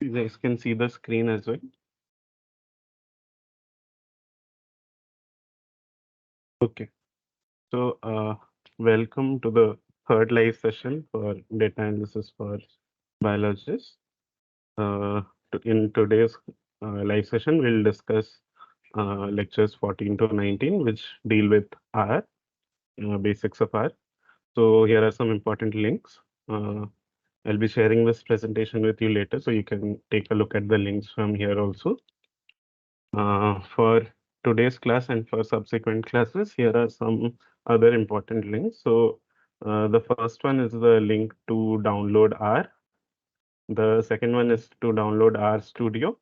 You guys can see the screen as well. Okay, so welcome to the third live session for data analysis for biologists. Uh, in today's live session, we'll discuss lectures 14 to 19, which deal with R, basics of R. So here are some important links. I'll be sharing this presentation with you later, so you can take a look at the links from here also. For today's class and for subsequent classes, here are some other important links. So the first one is the link to download R. The second one is to download R Studio,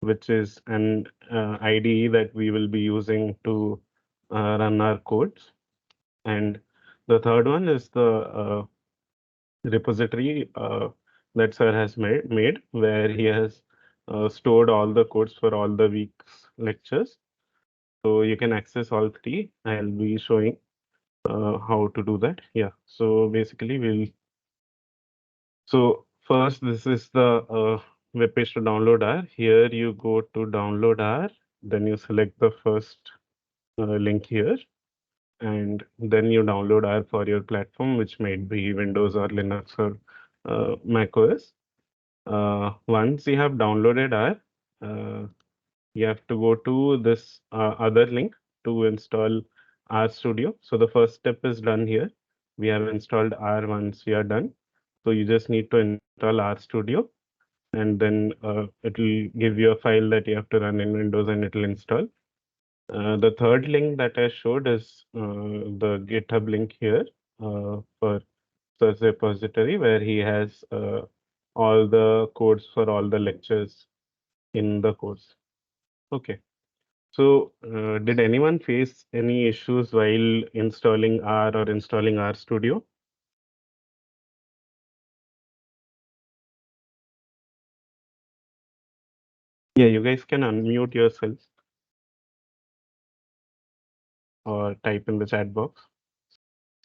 which is an IDE that we will be using to run our codes. And the third one is the repository that sir has made where he has stored all the codes for all the week's lectures. So you can access all three. I'll be showing how to do that. Yeah. So basically, so first, this is the web page to download R. Here you go to download R, then you select the first link here, and then you download R for your platform, which might be Windows or Linux or Mac OS. Once you have downloaded R, you have to go to this other link to install R Studio. So the first step is done here. We have installed R once we are done. So you just need to install R Studio, and then it will give you a file that you have to run in Windows and it will install. The third link that I showed is the GitHub link here for Sir's repository, where he has all the codes for all the lectures in the course. Okay. So, did anyone face any issues while installing R or installing R Studio? Yeah, you guys can unmute yourselves or type in the chat box.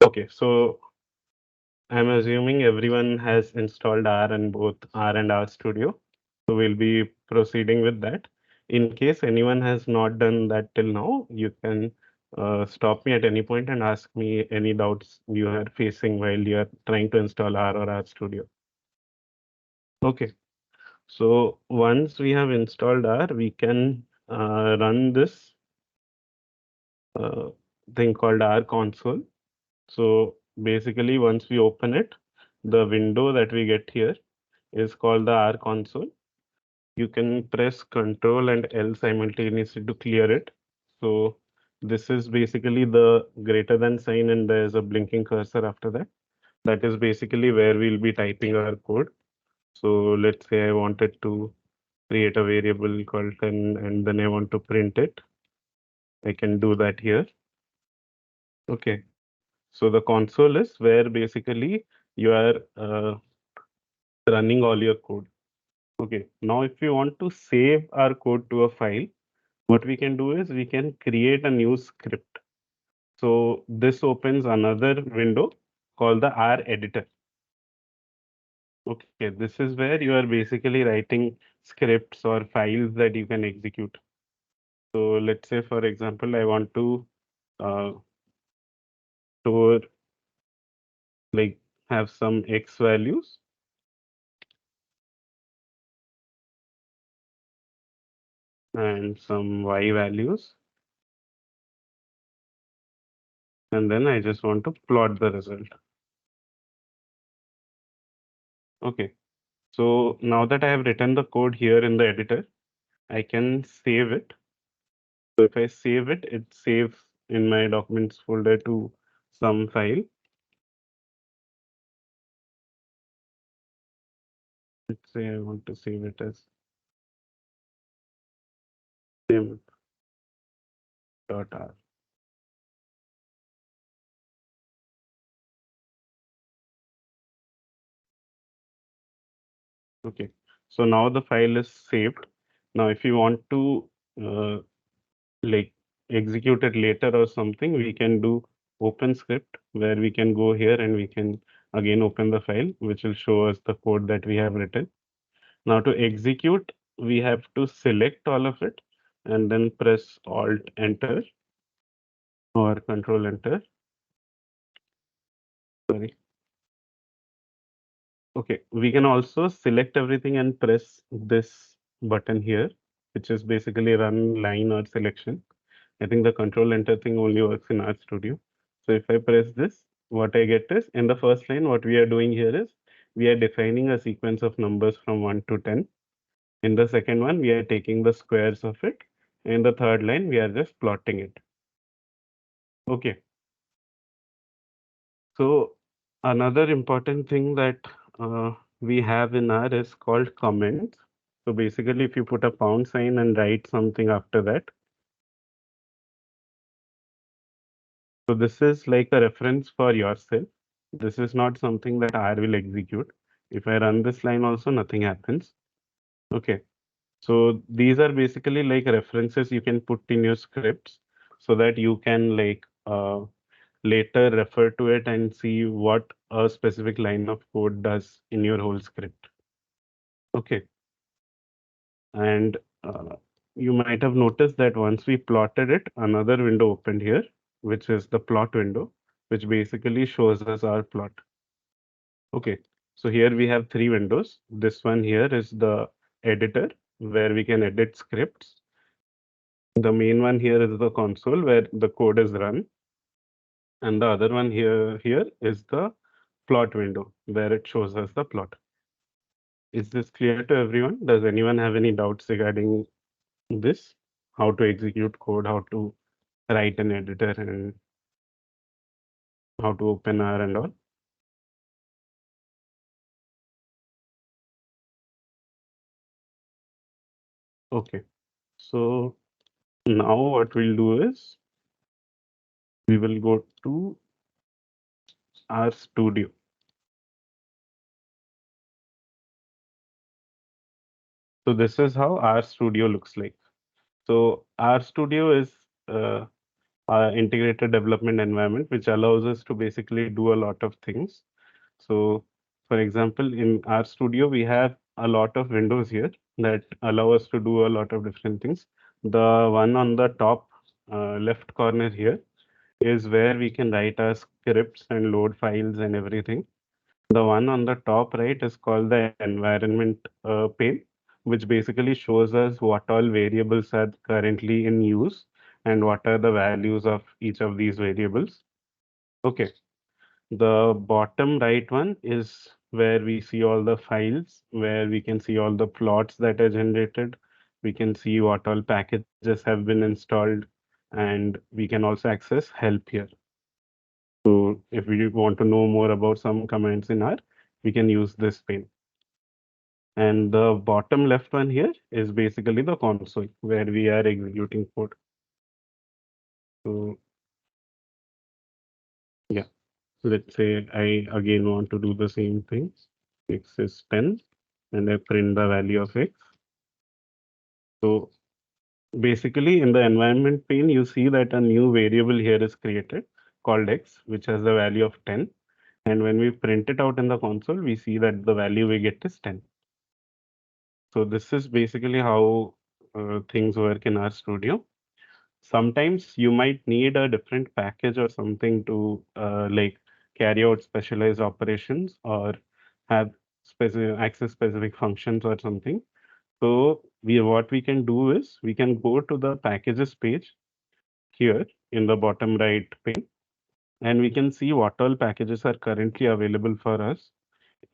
Okay, so I'm assuming everyone has installed R and both R and R Studio. So we'll be proceeding with that. In case anyone has not done that till now, you can stop me at any point and ask me any doubts you are facing while you are trying to install R or R Studio. Okay. So once we have installed R, we can run this uh, thing called R console. So basically, once we open it, the window that we get here is called the R console. You can press Control and L simultaneously to clear it. So this is basically the greater than sign, and there's a blinking cursor after that. That is basically where we'll be typing our code. So let's say I wanted to create a variable called 10 and then I want to print it. I can do that here. Okay. So the console is where basically you are running all your code. Okay. Now, if you want to save our code to a file, what we can do is we can create a new script. So this opens another window called the R editor. Okay. This is where you are basically writing scripts or files that you can execute. So let's say, for example, I want to uh, store, like, have some X values. And some Y values. And then I just want to plot the result. Okay. So now that I have written the code here in the editor, I can save it. So if I save it, it saves in my documents folder to some file. Let's say I want to save it as sim.r. Okay. So now the file is saved. Now, if you want to uh, like execute it later or something, we can do open script where we can go here and we can again open the file, which will show us the code that we have written. Now to execute, we have to select all of it and then press Alt Enter or Control Enter. Sorry. Okay, we can also select everything and press this button here, which is basically run line or selection. I think the Control Enter thing only works in RStudio. So if I press this, what I get is in the first line, what we are doing here is we are defining a sequence of numbers from 1 to 10. In the second one, we are taking the squares of it. In the third line, we are just plotting it. Okay. So another important thing that we have in R is called comments. So basically, if you put a pound sign and write something after that, so this is like a reference for yourself. This is not something that R will execute. If I run this line also, nothing happens. Okay. So these are basically like references you can put in your scripts so that you can like later refer to it and see what a specific line of code does in your whole script. Okay. And you might have noticed that once we plotted it, another window opened here, which is the plot window, which basically shows us our plot. Okay. So here we have three windows. This one here is the editor where we can edit scripts. The main one here is the console where the code is run. And the other one here is the plot window where it shows us the plot. Is this clear to everyone? Does anyone have any doubts regarding this? How to execute code, how to write an editor, and how to open R and all? Okay. So now what we'll do is we will go to our studio. So this is how our studio looks like. So our studio is our integrated development environment, which allows us to basically do a lot of things. So, for example, in our studio, we have a lot of windows here that allow us to do a lot of different things. The one on the top left corner here is where we can write our scripts and load files and everything. The one on the top right is called the environment pane, which basically shows us what all variables are currently in use and what are the values of each of these variables. Okay. The bottom right one is where we see all the files, where we can see all the plots that are generated. We can see what all packages have been installed, and we can also access help here. So if we want to know more about some commands in R, we can use this pane. And the bottom left one here is basically the console where we are executing code. So yeah, let's say I again want to do the same thing. X is 10 and I print the value of X. So basically in the environment pane, you see that a new variable here is created called X, which has the value of 10. And when we print it out in the console, we see that the value we get is 10. So this is basically how things work in our studio. Sometimes you might need a different package or something to like carry out specialized operations or have specific access specific functions or something. So what we can do is we can go to the packages page here in the bottom right pane, and we can see what all packages are currently available for us.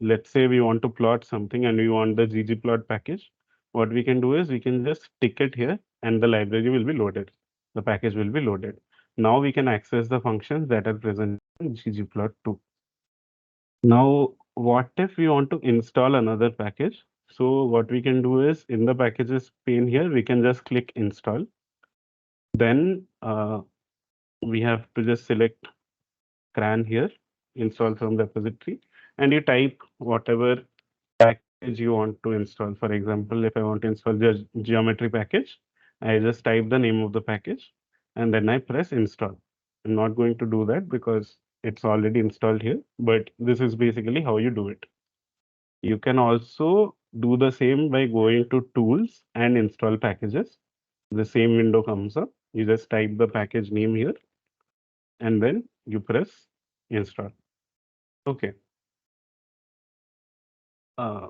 Let's say we want to plot something and we want the ggplot package. What we can do is we can just tick it here and the library will be loaded. The package will be loaded. Now we can access the functions that are present in ggplot2. Now, what if we want to install another package? So what we can do is in the packages pane here, we can just click install. Then we have to just select CRAN here, install from repository, and you type whatever package you want to install. For example, if I want to install the geometry package, I just type the name of the package and then I press install. I'm not going to do that because it's already installed here, but this is basically how you do it. You can also do the same by going to tools and install packages. The same window comes up. You just type the package name here and then you press install. Okay. Uh,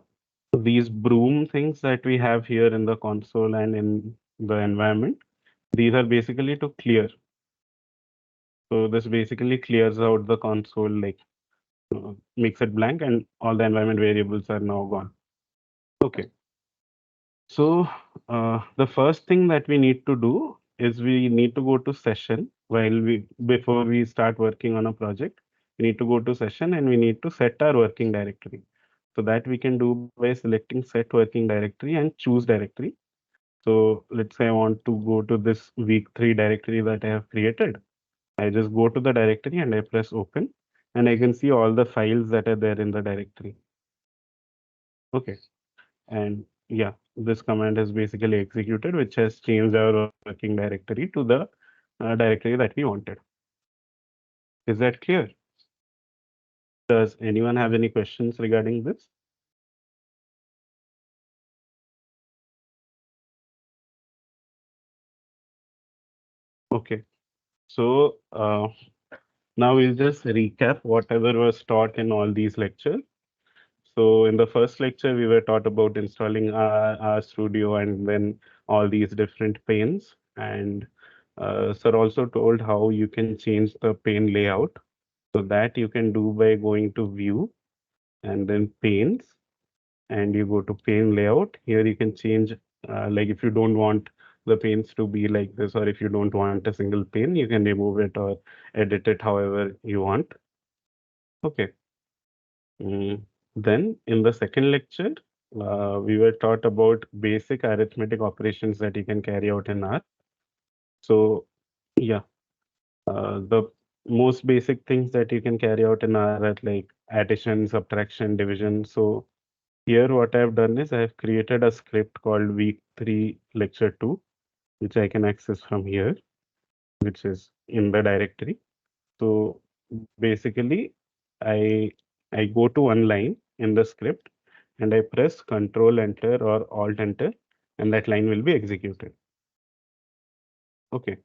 these broom things that we have here in the console and in the environment, these are basically to clear. So this basically clears out the console, like makes it blank, and all the environment variables are now gone. Okay. So the first thing that we need to do is we need to go to session before we start working on a project. We need to go to session and we need to set our working directory. So that we can do by selecting set working directory and choose directory. So let's say I want to go to this week 3 directory that I have created. I just go to the directory and I press open and I can see all the files that are there in the directory. Okay. And yeah, this command has basically executed, which has changed our working directory to the directory that we wanted. Is that clear? Does anyone have any questions regarding this? Okay. So now we'll just recap whatever was taught in all these lectures. So in the first lecture, we were taught about installing our studio and then all these different panes. And sir also told how you can change the pane layout. So that you can do by going to view and then panes and you go to pane layout. Here you can change, like if you don't want the panes to be like this, or if you don't want a single pane, you can remove it or edit it however you want. Okay. Mm. Then in the second lecture, we were taught about basic arithmetic operations that you can carry out in R. So yeah, the most basic things that you can carry out in R are like addition, subtraction, division. So here what I've done is I've created a script called week 3 lecture 2, which I can access from here, which is in the directory. So basically, I I go to one line in the script and I press Control Enter or Alt Enter, and that line will be executed. Okay.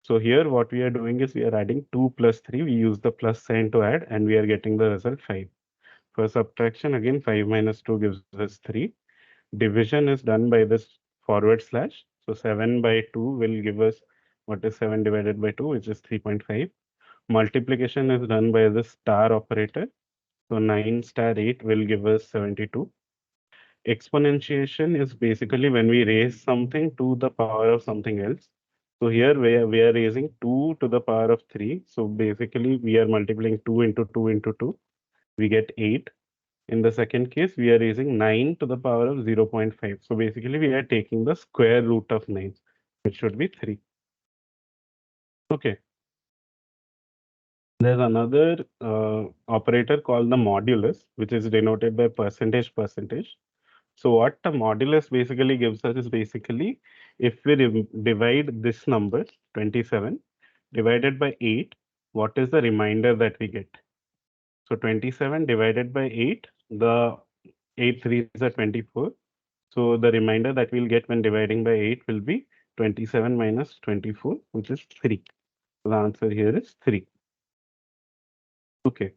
So here what we are doing is we are adding 2 plus 3. We use the plus sign to add, and we are getting the result 5. For subtraction, again 5 minus 2 gives us 3. Division is done by this forward slash. So 7 by 2 will give us what is 7 divided by 2, which is 3.5. Multiplication is done by the star operator. So 9 star 8 will give us 72. Exponentiation is basically when we raise something to the power of something else. So here we are raising 2 to the power of 3. So basically we are multiplying 2 into 2 into 2. We get 8. In the second case, we are raising 9 to the power of 0.5. So basically we are taking the square root of 9, which should be 3. Okay. There's another operator called the modulus, which is denoted by percentage percentage. So what the modulus basically gives us is basically if we divide this number 27 divided by 8, what is the remainder that we get? So 27 divided by 8, the 8 threes are 24. So the remainder that we'll get when dividing by 8 will be 27 minus 24, which is 3. So the answer here is 3. Okay.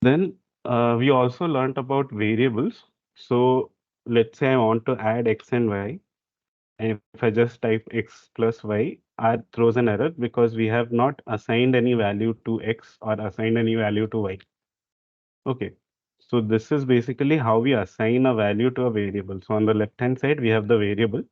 Then we also learned about variables. So let's say I want to add x and y. And if I just type x plus y, R throws an error because we have not assigned any value to x or assigned any value to y. Okay. So this is basically how we assign a value to a variable. So on the left hand side, we have the variable,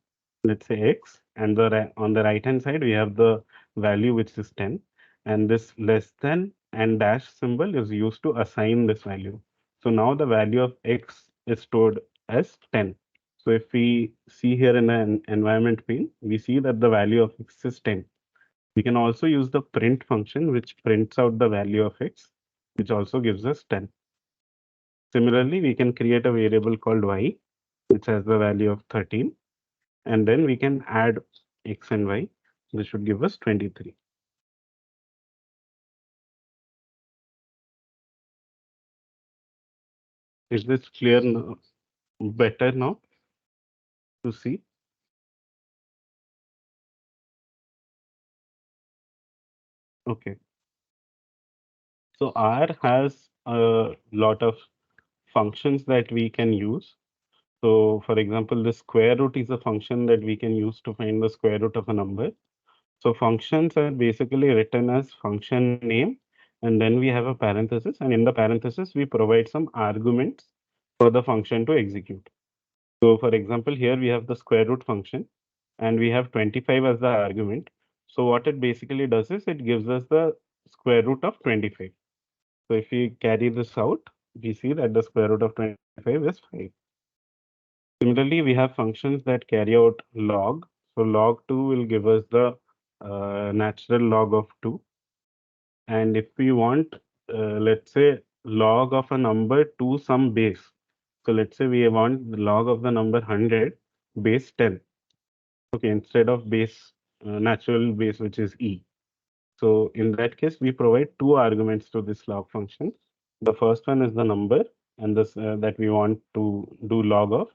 let's say x, and on the right hand side, we have the value which is 10. And this less than and dash symbol is used to assign this value. So now the value of x is stored as 10. So if we see here in an environment pane, we see that the value of x is 10. We can also use the print function, which prints out the value of x, which also gives us 10. Similarly, we can create a variable called y, which has the value of 13, and then we can add x and y. This should give us 23. Is this clear now? Better now to see? Okay. So R has a lot of functions that we can use. So for example, the square root is a function that we can use to find the square root of a number. So functions are basically written as function name, and then we have a parenthesis, and in the parenthesis, we provide some arguments for the function to execute. So for example, here we have the square root function, and we have 25 as the argument. So what it basically does is it gives us the square root of 25. So if we carry this out, we see that the square root of 25 is 5. Similarly, we have functions that carry out log. So log 2 will give us the natural log of 2. And if we want, let's say, log of a number to some base. So let's say we want the log of the number 100 base 10. Okay, instead of base, natural base, which is e. So in that case, we provide two arguments to this log function. The first one is the number and this that we want to do log of,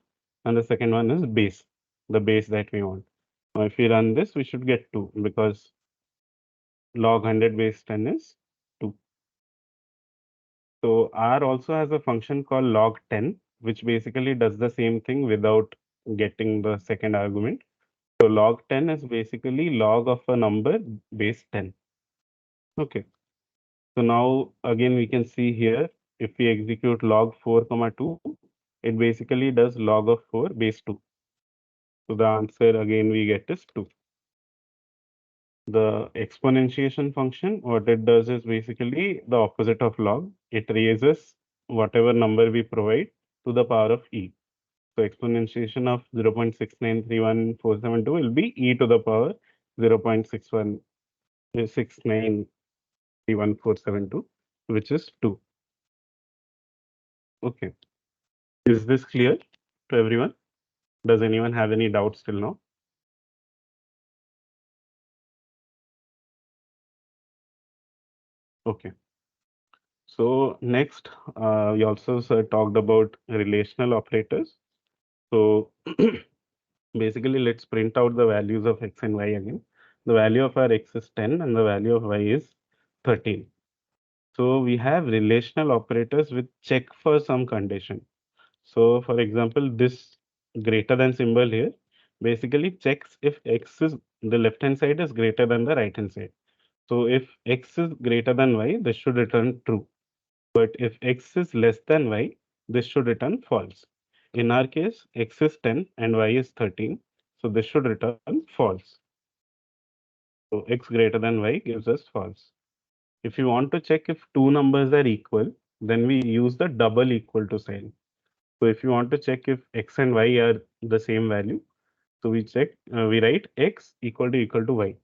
and the second one is base, the base that we want. Now, if we run this, we should get 2 because log 100 base 10 is 2. So R also has a function called log 10, which basically does the same thing without getting the second argument. So log 10 is basically log of a number base 10. Okay. So now again we can see here, if we execute log 4 comma 2, it basically does log of 4 base 2. So the answer again we get is 2. The exponentiation function, what it does is basically the opposite of log. It raises whatever number we provide to the power of e. So exponentiation of 0.6931472 will be e to the power 0.6131472, which is 2. Okay. Is this clear to everyone? Does anyone have any doubts till now? Okay. So next, we also talked about relational operators. So basically, let's print out the values of x and y again. The value of our x is 10 and the value of y is 13. So we have relational operators which check for some condition. So for example, this greater than symbol here basically checks if x is the left hand side is greater than the right hand side. So if x is greater than y, this should return true. But if x is less than y, this should return false. In our case, x is 10 and y is 13. So this should return false. So x greater than y gives us false. If you want to check if two numbers are equal, then we use the double equal to sign. So if you want to check if x and y are the same value, so we write x equal to y,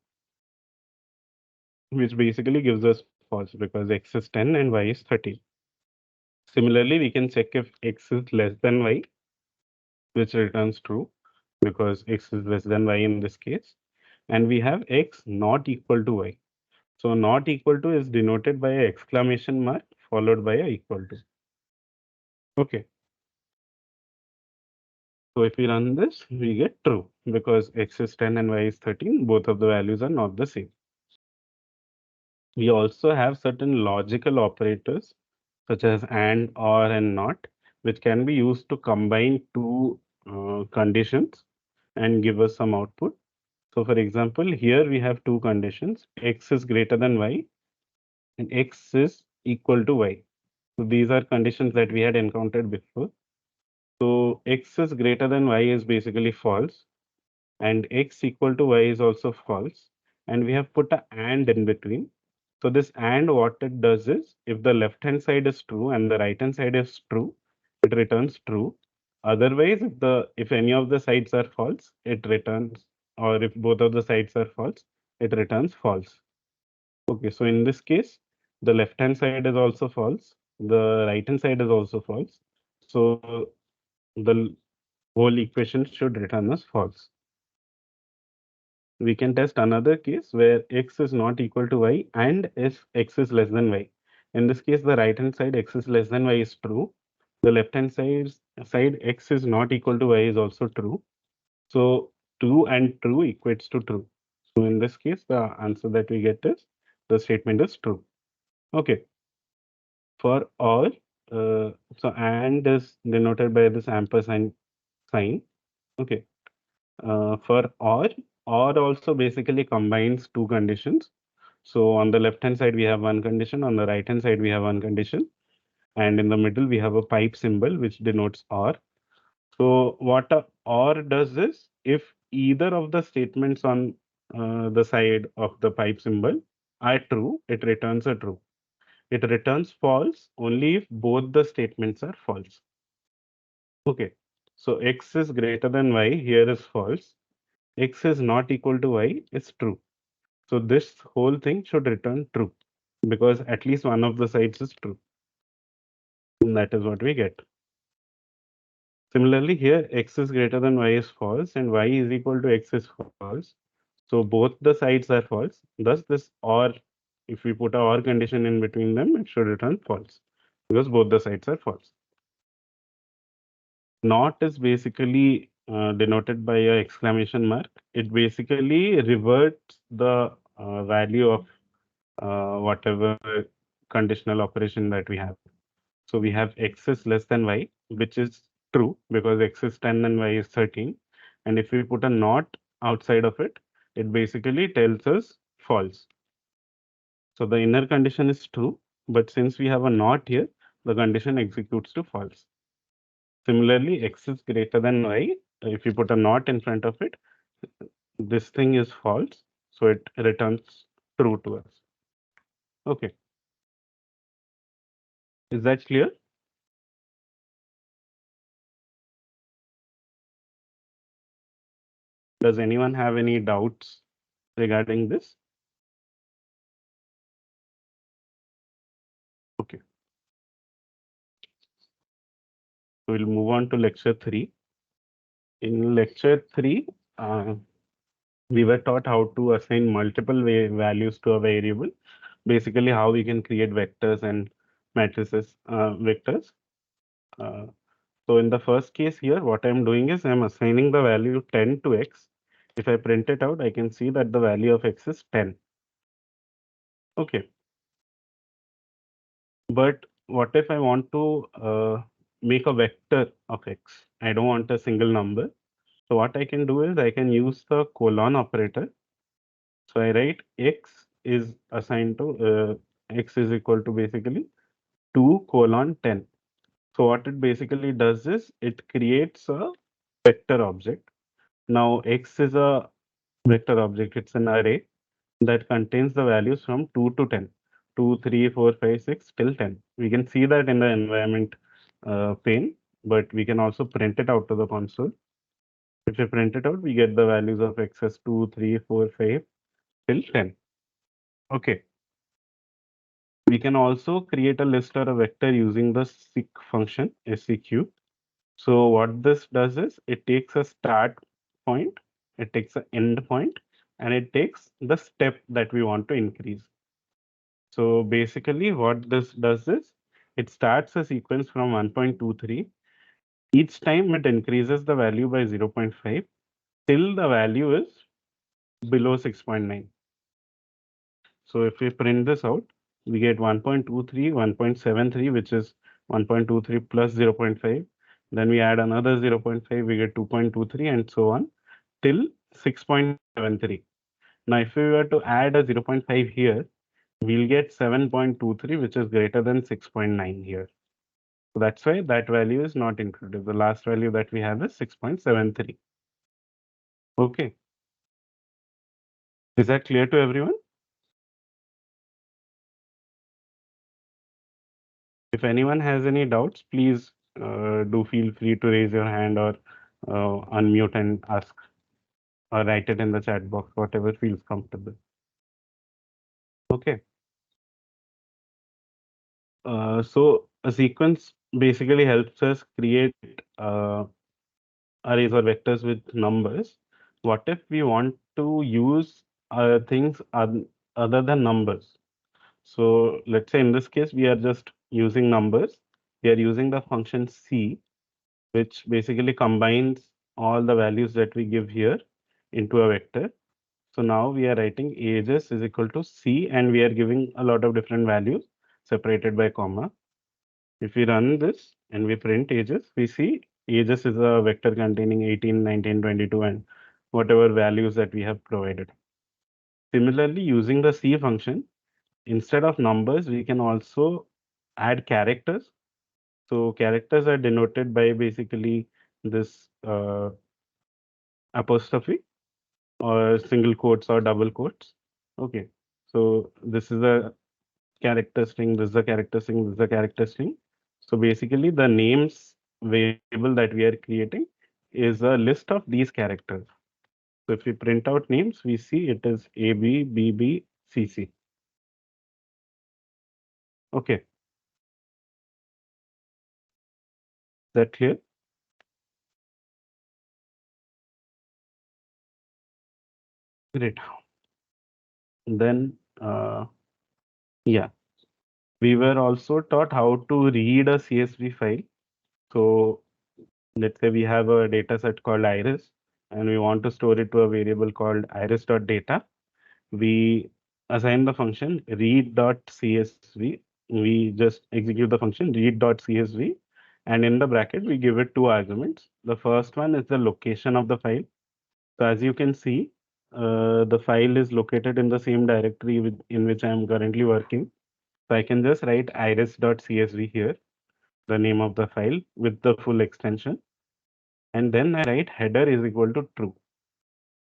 which basically gives us false because x is 10 and y is 13. Similarly, we can check if x is less than y, which returns true because x is less than y in this case. And we have x not equal to y. So not equal to is denoted by a exclamation mark followed by a equal to. Okay. So if we run this, we get true because x is 10 and y is 13. Both of the values are not the same. We also have certain logical operators such as and, or, and not, which can be used to combine two conditions and give us some output. So for example, here we have two conditions, x is greater than y and x is equal to y. So these are conditions that we had encountered before. So x is greater than y is basically false and x equal to y is also false. And we have put a and in between. So this and what it does is if the left hand side is true and the right hand side is true, it returns true. Otherwise, if any of the sides are false, it returns, or if both of the sides are false, it returns false. Okay, so in this case, the left hand side is also false, the right hand side is also false. So the whole equation should return as false. We can test another case where x is not equal to y and if x is less than y. In this case, the right hand side x is less than y is true. The left-hand side x is not equal to y is also true. So true and true equates to true. So in this case, the answer that we get is the statement is true. Okay. For or, so and is denoted by this ampersand sign. Okay. For or also basically combines two conditions. So on the left hand side we have one condition, on the right hand side we have one condition, and in the middle we have a pipe symbol which denotes or. So what a or does is, if either of the statements on the side of the pipe symbol are true, it returns a true. It returns false only if both the statements are false. Okay. So x is greater than y here is false. X is not equal to y is true. So this whole thing should return true because at least one of the sides is true. And that is what we get. Similarly, here x is greater than y is false and y is equal to x is false. So both the sides are false. Thus, this or, if we put a or condition in between them, it should return false because both the sides are false. Not is basically denoted by a exclamation mark. It basically reverts the value of whatever conditional operation that we have. So we have x is less than y, which is true because x is 10 and y is 13. And if we put a not outside of it, it basically tells us false. So the inner condition is true, but since we have a not here, the condition executes to false. Similarly, x is greater than y. If you put a not in front of it, this thing is false. So it returns true to us. Okay. Is that clear? Does anyone have any doubts regarding this? Okay. We'll move on to lecture 3. In lecture 3, we were taught how to assign multiple values to a variable. Basically, how we can create vectors and matrices, vectors. Uh, so in the first case here, what I'm doing is I'm assigning the value 10 to x. If I print it out, I can see that the value of x is 10. Okay. But what if I want to make a vector of x? I don't want a single number. So what I can do is I can use the colon operator. So I write x is assigned to x is equal to basically 2 colon 10. So what it basically does is it creates a vector object. Now x is a vector object. It's an array that contains the values from 2 to 10. 2, 3, 4, 5, 6 till 10. We can see that in the environment pane, but we can also print it out to the console. If we print it out, we get the values of x as 2, 3, 4, 5 till 10. Okay. We can also create a list or a vector using the seq function, seq. So what this does is it takes a start point, it takes an end point, and it takes the step that we want to increase. So basically what this does is it starts a sequence from 1.23. Each time it increases the value by 0.5 till the value is below 6.9. So if we print this out, we get 1.23, 1.73, which is 1.23 plus 0.5. Then we add another 0.5, we get 2.23 and so on till 6.73. Now, if we were to add a 0.5 here, we'll get 7.23, which is greater than 6.9 here. So that's why that value is not included. The last value that we have is 6.73. Okay. Is that clear to everyone? If anyone has any doubts, please do feel free to raise your hand or unmute and ask or write it in the chat box, whatever feels comfortable. Okay. So a sequence basically helps us create arrays or vectors with numbers. What if we want to use things other than numbers? So let's say in this case, we are just using numbers. we are using the function C, which basically combines all the values that we give here into a vector. So now we are writing ages is equal to C, and we are giving a lot of different values separated by comma. If we run this and we print ages, we see ages is a vector containing 18, 19, 22, and whatever values that we have provided. Similarly, using the C function, instead of numbers, we can also add characters. So characters are denoted by basically this apostrophe or single quotes or double quotes. Okay. So this is a character string, this is a character string, this is a character string. So basically the names variable that we are creating is a list of these characters. So if we print out names, we see it is AB, BB, CC. Okay, that clear? Great. Then, yeah, we were also taught how to read a CSV file. So let's say we have a data set called iris, and we want to store it to a variable called iris.data. We assign the function read.csv. We just execute the function read.csv, and in the bracket, we give it two arguments. The first one is the location of the file. So as you can see, the file is located in the same directory in which I am currently working. So I can just write iris.csv here, the name of the file with the full extension. And then I write header is equal to true.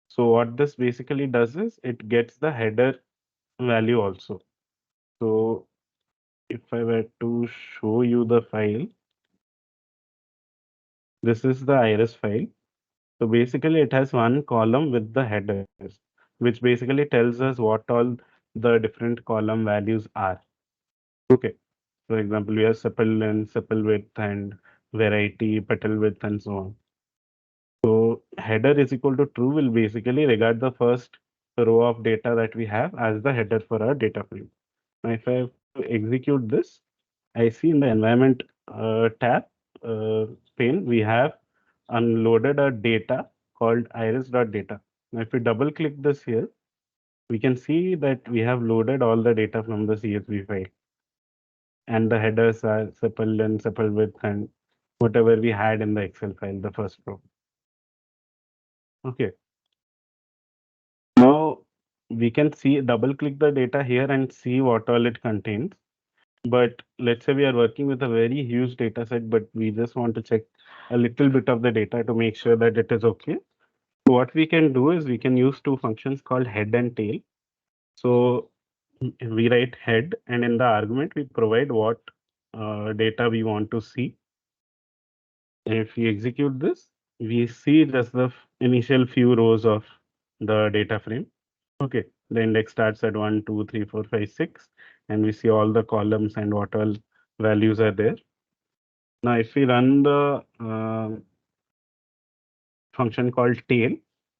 So what this basically does is it gets the header value also. So if I were to show you the file, this is the iris file. So basically it has one column with the headers, which basically tells us what all the different column values are. Okay. For example, we have sepal length, sepal width, and variety, petal width, and so on. So header is equal to true will basically regard the first row of data that we have as the header for our data frame. Now, if I have to execute this, I see in the environment tab uh, pane, we have unloaded a data called iris.data. Now, if we double click this here, we can see that we have loaded all the data from the CSV file. And the headers are sepal and sepal width and whatever we had in the Excel file, the first row. Okay. Now we can see double click the data here and see what all it contains. But let's say we are working with a very huge data set, but we just want to check a little bit of the data to make sure that it is okay. So what we can do is we can use two functions called head and tail. So we write head, and in the argument we provide what data we want to see. And if we execute this, we see just the initial few rows of the data frame. Okay, the index starts at 1, 2, 3, 4, 5, 6, and we see all the columns and what all values are there. Now, if we run the function called tail,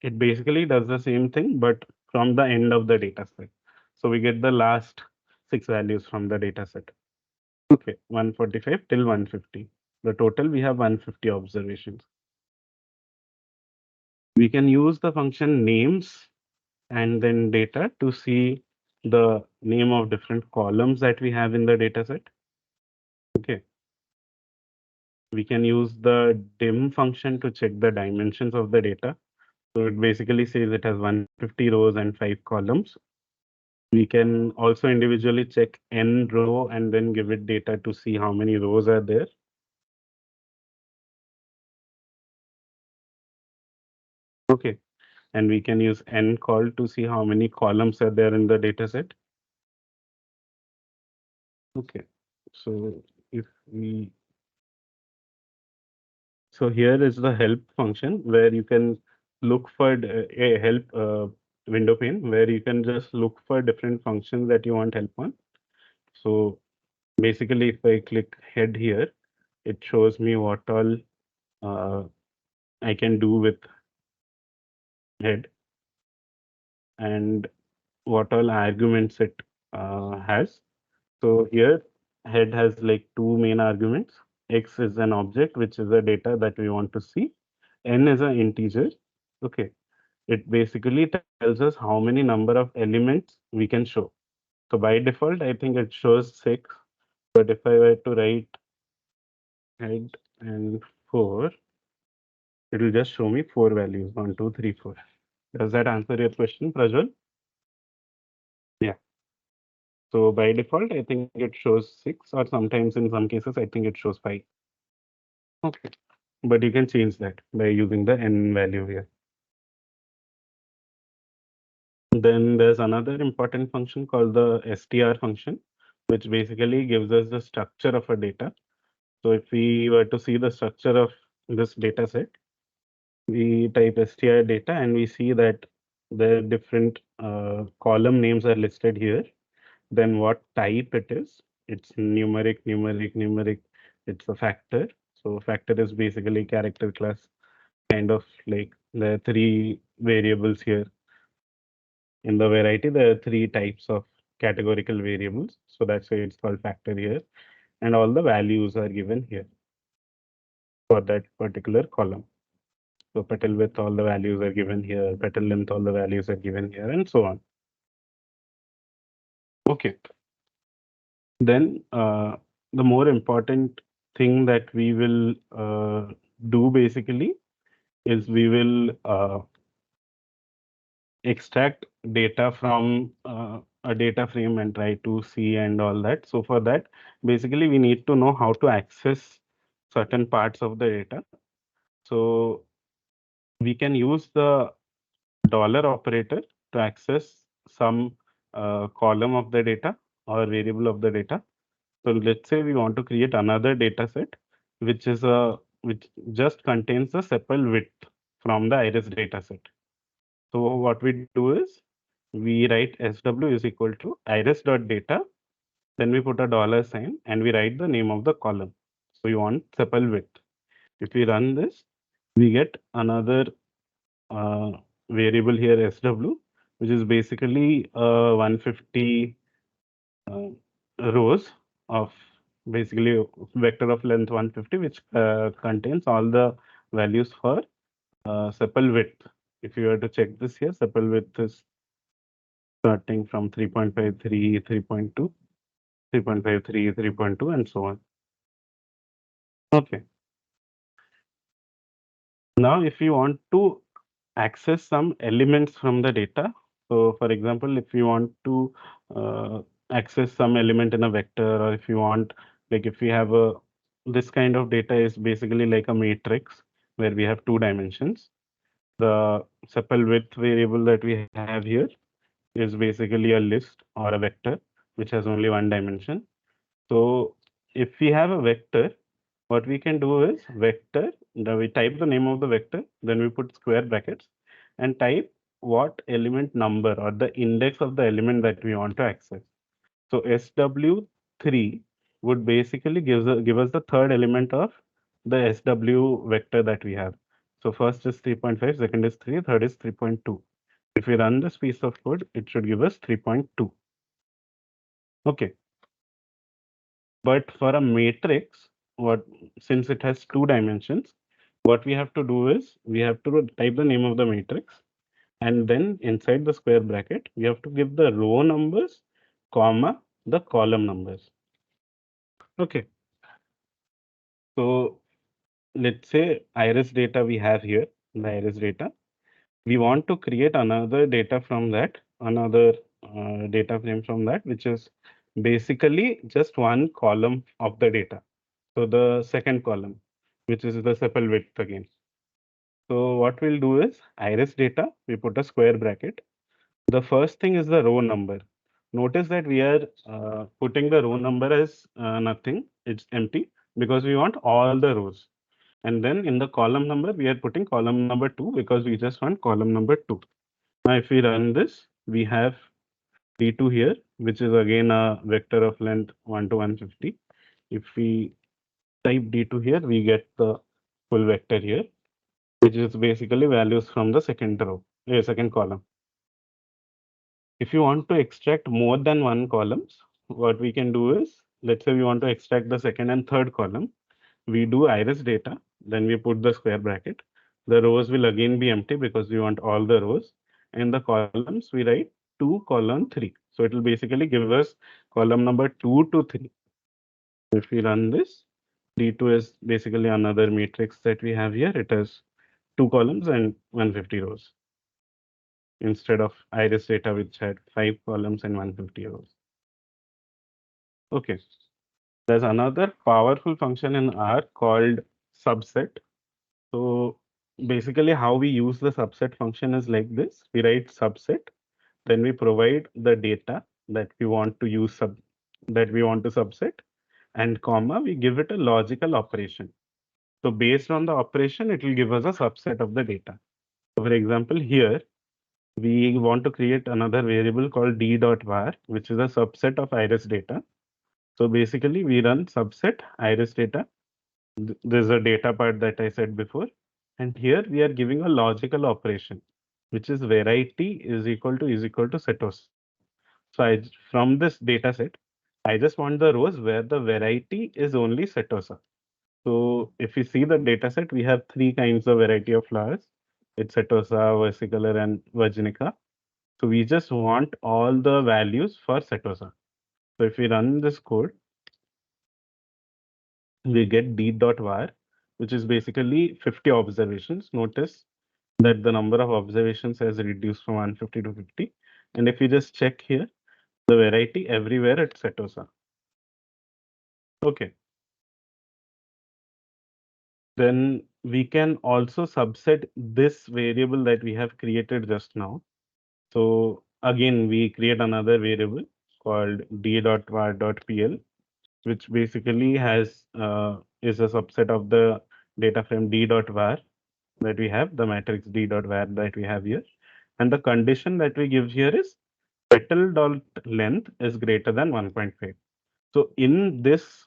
it basically does the same thing, but from the end of the data set. So we get the last 6 values from the data set. Okay, 145 till 150. The total we have 150 observations. We can use the function names and then data to see the name of different columns that we have in the data set. Okay. We can use the dim function to check the dimensions of the data. So it basically says it has 150 rows and 5 columns. We can also individually check n row and then give it data to see how many rows are there. Okay. And we can use n call to see how many columns are there in the data set. Okay. So if we So here is the help function where you can look for a help window pane where you can just look for different functions that you want help on. So basically, if I click head here, it shows me what all uh, I can do with head and what all arguments it has. So here head has like two main arguments. X is an object, which is a data that we want to see. N is an integer. Okay. It basically tells us how many number of elements we can show. So by default, I think it shows 6. But if I were to write head and 4, it will just show me 4 values, 1, 2, 3, 4. Does that answer your question, Prajwal? Yeah. So by default, I think it shows 6, or sometimes in some cases, I think it shows 5. Okay. But you can change that by using the n value here. Then there's another important function called the str function, which basically gives us the structure of a data. So if we were to see the structure of this data set, we type str data and we see that the different column names are listed here. Then what type it is? It's numeric, numeric, numeric. It's a factor. So factor is basically character class, kind of like the three variables here. In the variety, there are three types of categorical variables. So that's why it's called factor here. And all the values are given here for that particular column. So petal width, all the values are given here. Petal length, all the values are given here, and so on. Okay. Then the more important thing that we will do basically is we will extract data from a data frame and try to see and all that. So for that, basically we need to know how to access certain parts of the data. So we can use the dollar operator to access some column of the data or variable of the data. So let's say we want to create another data set, which just contains the sepal width from the iris data set. So what we do is we write SW is equal to iris.data, then we put a dollar sign and we write the name of the column. So we want sepal width. If we run this, we get another uh, variable here SW, which is basically 150 uh, rows of basically a vector of length 150, which contains all the values for sepal width. If you were to check this here, sepal width is starting from 3.53, 3.2, 3.53, 3.2, and so on. Okay. Now, if you want to access some elements from the data, so for example, if you want to uh, access some element in a vector, or if you want, like if we have this kind of data is basically like a matrix where we have two dimensions. The sepal width variable that we have here is basically a list or a vector, which has only one dimension. So if we have a vector, what we can do is vector, we type the name of the vector, then we put square brackets and type what element number or the index of the element that we want to access. So SW3 would basically give us the third element of the SW vector that we have. So first is 3.5, second is 3, third is 3.2. If we run this piece of code, it should give us 3.2. Okay. But for a matrix, since it has two dimensions, what we have to do is we have to type the name of the matrix, and then inside the square bracket, we have to give the row numbers, comma, the column numbers. Okay. So let's say iris data we have here, the iris data. We want to create another data from that, another data frame from that, which is basically just one column of the data. So the second column, which is the sepal width again. So what we'll do is iris data, we put a square bracket. The first thing is the row number. Notice that we are putting the row number as nothing, it's empty because we want all the rows. And then in the column number, we are putting column number 2 because we just want column number 2. Now if we run this, we have D2 here, which is again a vector of length 1 to 150. If we type D2 here, we get the full vector here, which is basically values from the second row, second column. If you want to extract more than one columns, what we can do is let's say we want to extract the second and third column, we do iris data, then we put the square bracket. The rows will again be empty because we want all the rows. And the columns, we write 2 column 3. So it will basically give us column number 2 to 3. If we run this, D2 is basically another matrix that we have here. It has 2 columns and 150 rows instead of iris data, which had 5 columns and 150 rows. Okay. There's another powerful function in R called subset. So basically how we use the subset function is like this. We write subset, then we provide the data that we want to use that we want to subset, and comma, we give it a logical operation. So based on the operation, it will give us a subset of the data. So for example, here we want to create another variable called d.var, which is a subset of iris data. So basically we run subset iris data. There's a data part that I said before. And here we are giving a logical operation, which is variety is equal to setos. So from this data set, I just want the rows where the variety is only setosa. So if you see the data set, we have three kinds of variety of flowers. It's setosa, versicolor, and virginica. So we just want all the values for setosa. So if we run this code, we get d.var, which is basically 50 observations. Notice that the number of observations has reduced from 150 to 50. And if you just check here, the variety everywhere at setosa. Okay. Then we can also subset this variable that we have created just now. So again, we create another variable called d.var.pl, which basically has is a subset of the data frame d.var that we have, the matrix d.var that we have here. And the condition that we give here is petal dot length is greater than 1.5. So in this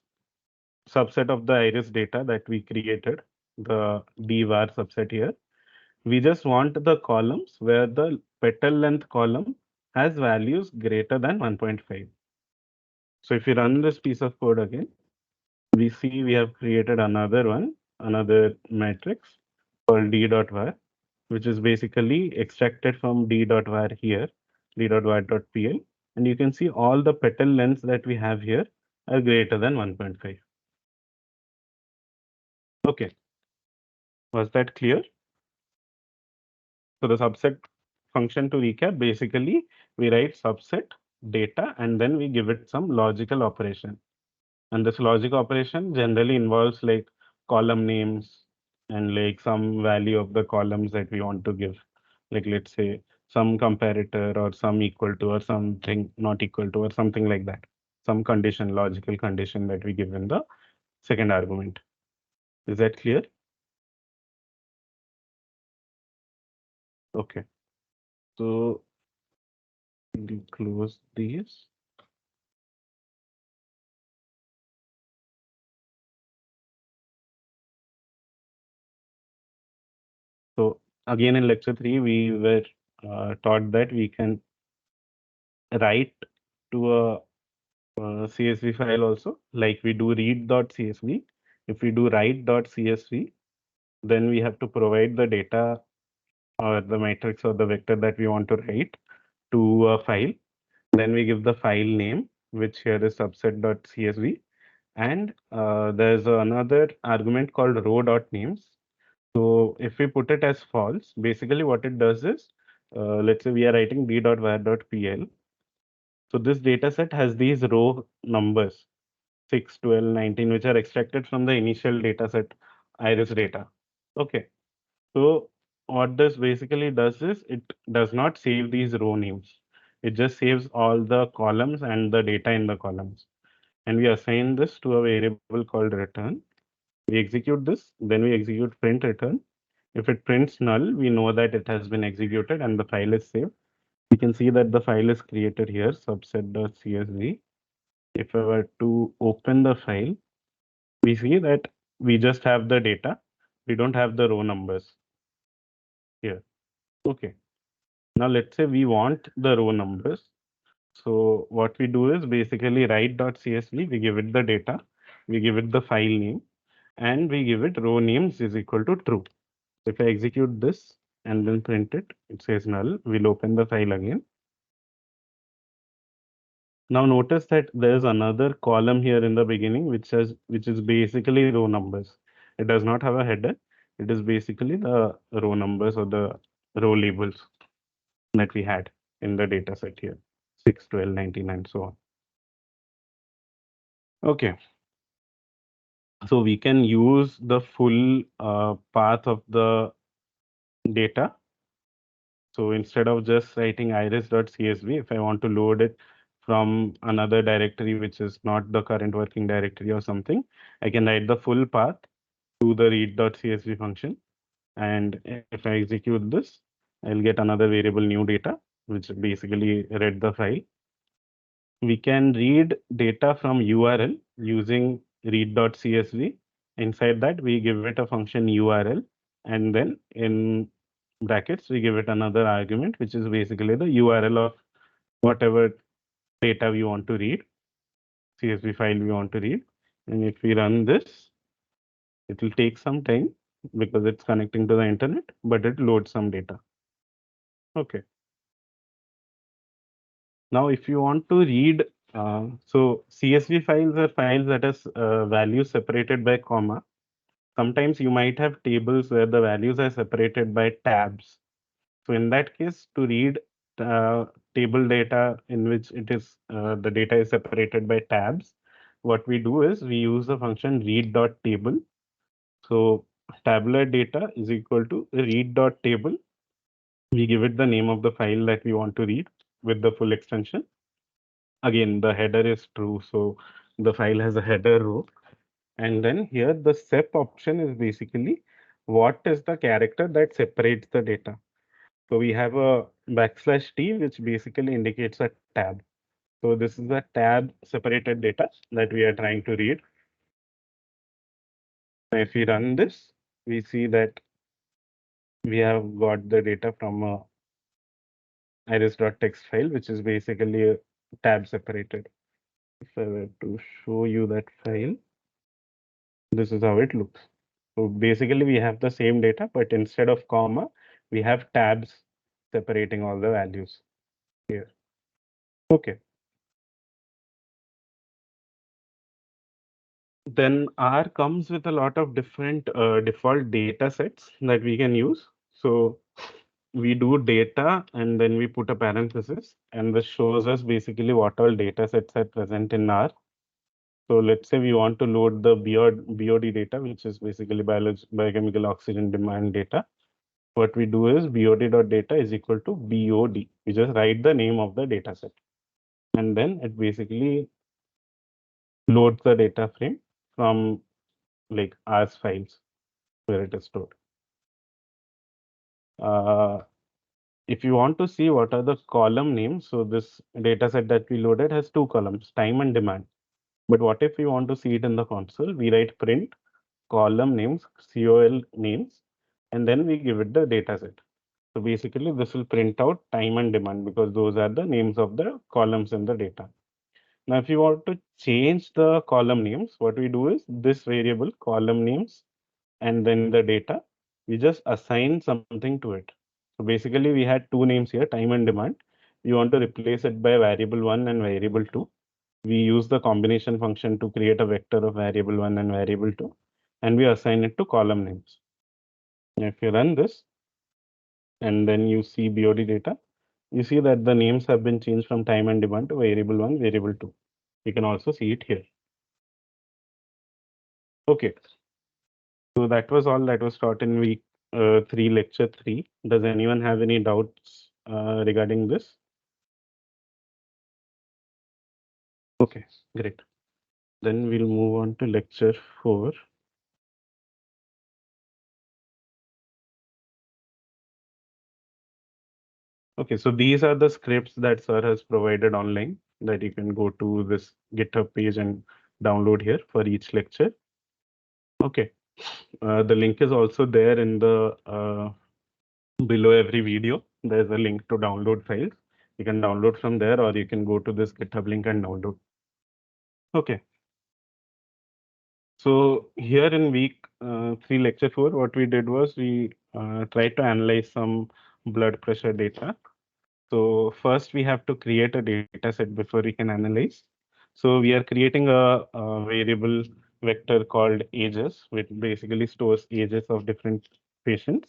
subset of the iris data that we created, the d.var subset here, we just want the columns where the petal length column has values greater than 1.5. So if you run this piece of code again, we see we have created another one, another matrix called d.var, which is basically extracted from d.var here, d.var.pl. And you can see all the petal lengths that we have here are greater than 1.5. Okay, was that clear? So the subset function, to recap, basically we write subset data and then we give it some logical operation. And this logic operation generally involves like column names and like some value of the columns that we want to give. Like let's say some comparator or some equal to or something not equal to or something like that. Some condition, logical condition that we give in the second argument. Is that clear? Okay. So we close these. So again in lecture 3, we were taught that we can write to a CSV file also, like we do read.csv. If we do write.csv, then we have to provide the data or the matrix or the vector that we want to write to a file. Then we give the file name, which here is subset.csv. And there's another argument called row.names. So if we put it as false, basically what it does is, let's say we are writing d.var.pl. So this data set has these row numbers 6, 12, 19, which are extracted from the initial data set iris data. Okay. So what this basically does is it does not save these row names. It just saves all the columns and the data in the columns. And we assign this to a variable called return. We execute this, then we execute print return. If it prints null, we know that it has been executed and the file is saved. We can see that the file is created here, subset.csv. If I were to open the file, we see that we just have the data. We don't have the row numbers here. Okay. Now let's say we want the row numbers. So what we do is basically write.csv, we give it the data, we give it the file name, and we give it row names is equal to true. If I execute this and then print it, it says null. We'll open the file again. Now notice that there's another column here in the beginning which is basically row numbers. It does not have a header. It is basically the row numbers or the row labels that we had in the data set here. 6, 12, 99, so on. Okay. So we can use the full path of the data. So instead of just writing iris.csv, if I want to load it from another directory which is not the current working directory or something, I can write the full path to the read.csv function. And if I execute this, I'll get another variable new data, which basically read the file. We can read data from URL using read.csv. Inside that, we give it a function URL, and then in brackets, we give it another argument, which is basically the URL of whatever data we want to read, CSV file we want to read. And if we run this, it will take some time because it's connecting to the internet, but it loads some data. Okay. Now, if you want to read, so CSV files are files that has values separated by comma. Sometimes you might have tables where the values are separated by tabs. So in that case, to read uh, table data in which it is the data is separated by tabs, what we do is we use the function read.table. So tabular data is equal to read.table. We give it the name of the file that we want to read with the full extension. Again, the header is true, so the file has a header row. And then here the sep option is basically what is the character that separates the data. So we have a \t, which basically indicates a tab. So this is the tab separated data that we are trying to read. If we run this, we see that we have got the data from a iris.txt file, which is basically a tab separated. If I were to show you that file, this is how it looks. So basically we have the same data, but instead of comma, we have tabs separating all the values here. Okay. Then R comes with a lot of different default data sets that we can use. So we do data and then we put a parenthesis, and this shows us basically what all data sets are present in R. So let's say we want to load the BOD data, which is basically biochemical oxygen demand data. What we do is BOD.data is equal to BOD. We just write the name of the data set. And then it basically loads the data frame from like as files where it is stored. Uh, if you want to see what are the column names, so this data set that we loaded has two columns, time and demand. But what if we want to see it in the console? We write print column names, COL names, and then we give it the data set. So basically, this will print out time and demand because those are the names of the columns in the data. Now, if you want to change the column names, what we do is this variable column names and then the data, we just assign something to it. So basically, we had two names here, time and demand. We want to replace it by variable 1 and variable 2. We use the combination function to create a vector of variable 1 and variable 2, and we assign it to column names. If you run this, and then you see BOD data, you see that the names have been changed from time and demand to variable 1, variable 2. You can also see it here. Okay, so that was all that was taught in week 3, lecture 3. Does anyone have any doubts regarding this? Okay, great. Then we'll move on to lecture 4. Okay, so these are the scripts that sir has provided online that you can go to this GitHub page and download here for each lecture. Okay, the link is also there in the below every video. There's a link to download files. You can download from there, or you can go to this GitHub link and download. Okay. So here in week 3, lecture 4, what we did was we tried to analyze some blood pressure data. So first we have to create a data set before we can analyze. So we are creating a variable vector called ages, which basically stores ages of different patients.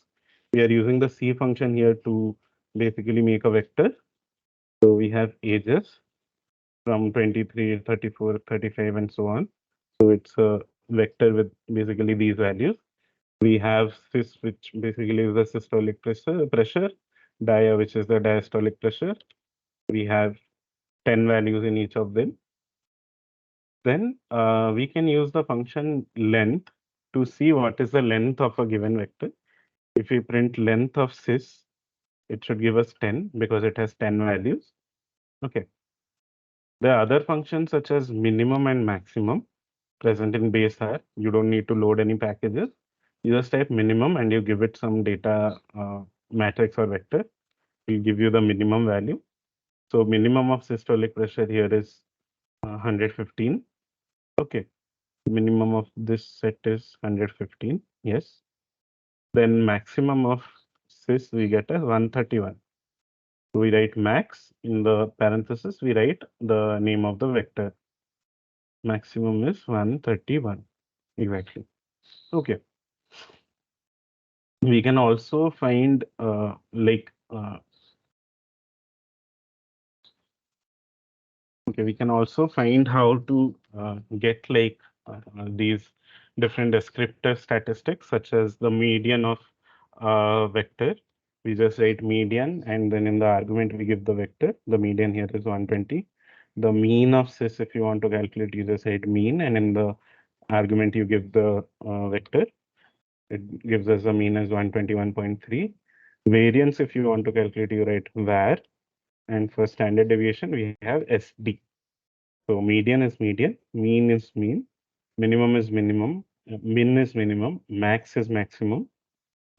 We are using the C function here to basically make a vector. So we have ages from 23, 34, 35, and so on. So it's a vector with basically these values. We have cis, which basically is the systolic pressure, dia, which is the diastolic pressure. We have 10 values in each of them. Then we can use the function length to see what is the length of a given vector. If we print length of cis, it should give us 10 because it has 10 values. Okay. There are other functions such as minimum and maximum present in base R. You don't need to load any packages. You just type minimum and you give it some data matrix or vector. It'll give you the minimum value. So minimum of systolic pressure here is 115. Okay. Minimum of this set is 115. Yes. Then maximum of cis we get as 131. So we write max in the parenthesis, we write the name of the vector. Maximum is 131. Exactly. Okay. We can also find okay, we can also find how to get these different descriptor statistics, such as the median of vector. We just write median, and then in the argument we give the vector. The median here is 120. The mean of cis, if you want to calculate, you just write mean, and in the argument you give the vector. It gives us a mean as 121.3. Variance, if you want to calculate, you write var, and for standard deviation we have SD. So median is median, mean is mean, minimum is minimum, min is minimum, max is maximum,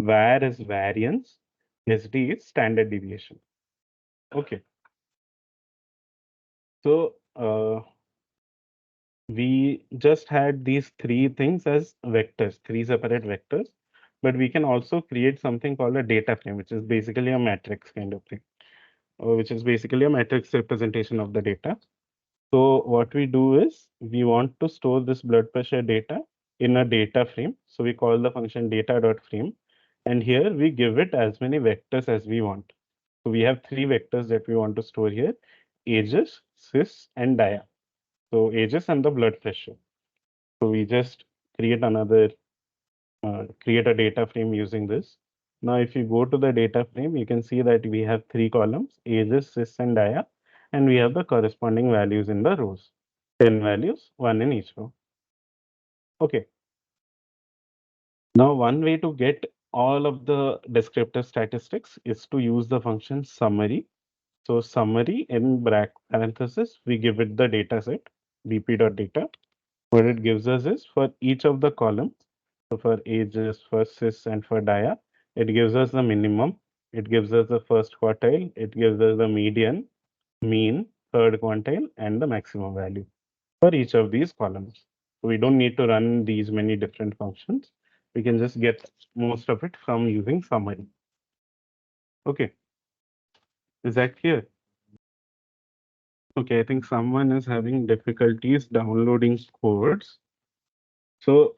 var is variance, SD is standard deviation. Okay. So we just had these three things as vectors, three separate vectors, but we can also create something called a data frame, which is basically a matrix kind of thing, which is basically a matrix representation of the data. So what we do is we want to store this blood pressure data in a data frame. So we call the function data.frame. And here we give it as many vectors as we want. So we have three vectors that we want to store here: ages, cis, and dia. So ages and the blood pressure. So we just create create a data frame using this. Now, if you go to the data frame, you can see that we have three columns: ages, cis, and dia, and we have the corresponding values in the rows. 10 values, one in each row. Okay. Now, one way to get all of the descriptive statistics is to use the function summary. So summary in parenthesis, we give it the data set, bp.data. What it gives us is for each of the columns, so for ages, for cis, and for dia, it gives us the minimum, it gives us the first quartile, it gives us the median, mean, third quantile, and the maximum value for each of these columns. We don't need to run these many different functions. We can just get most of it from using summary. Okay, is that clear? Okay, I think someone is having difficulties downloading codes. So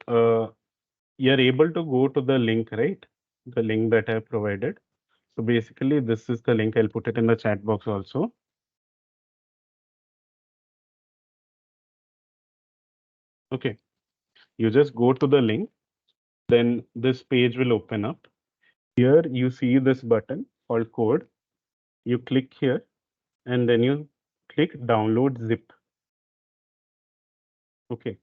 you're able to go to the link, right? The link that I provided. So basically, this is the link. I'll put it in the chat box also. Okay, you just go to the link, then this page will open up. Here you see this button called code. You click here and then you click download zip. Okay,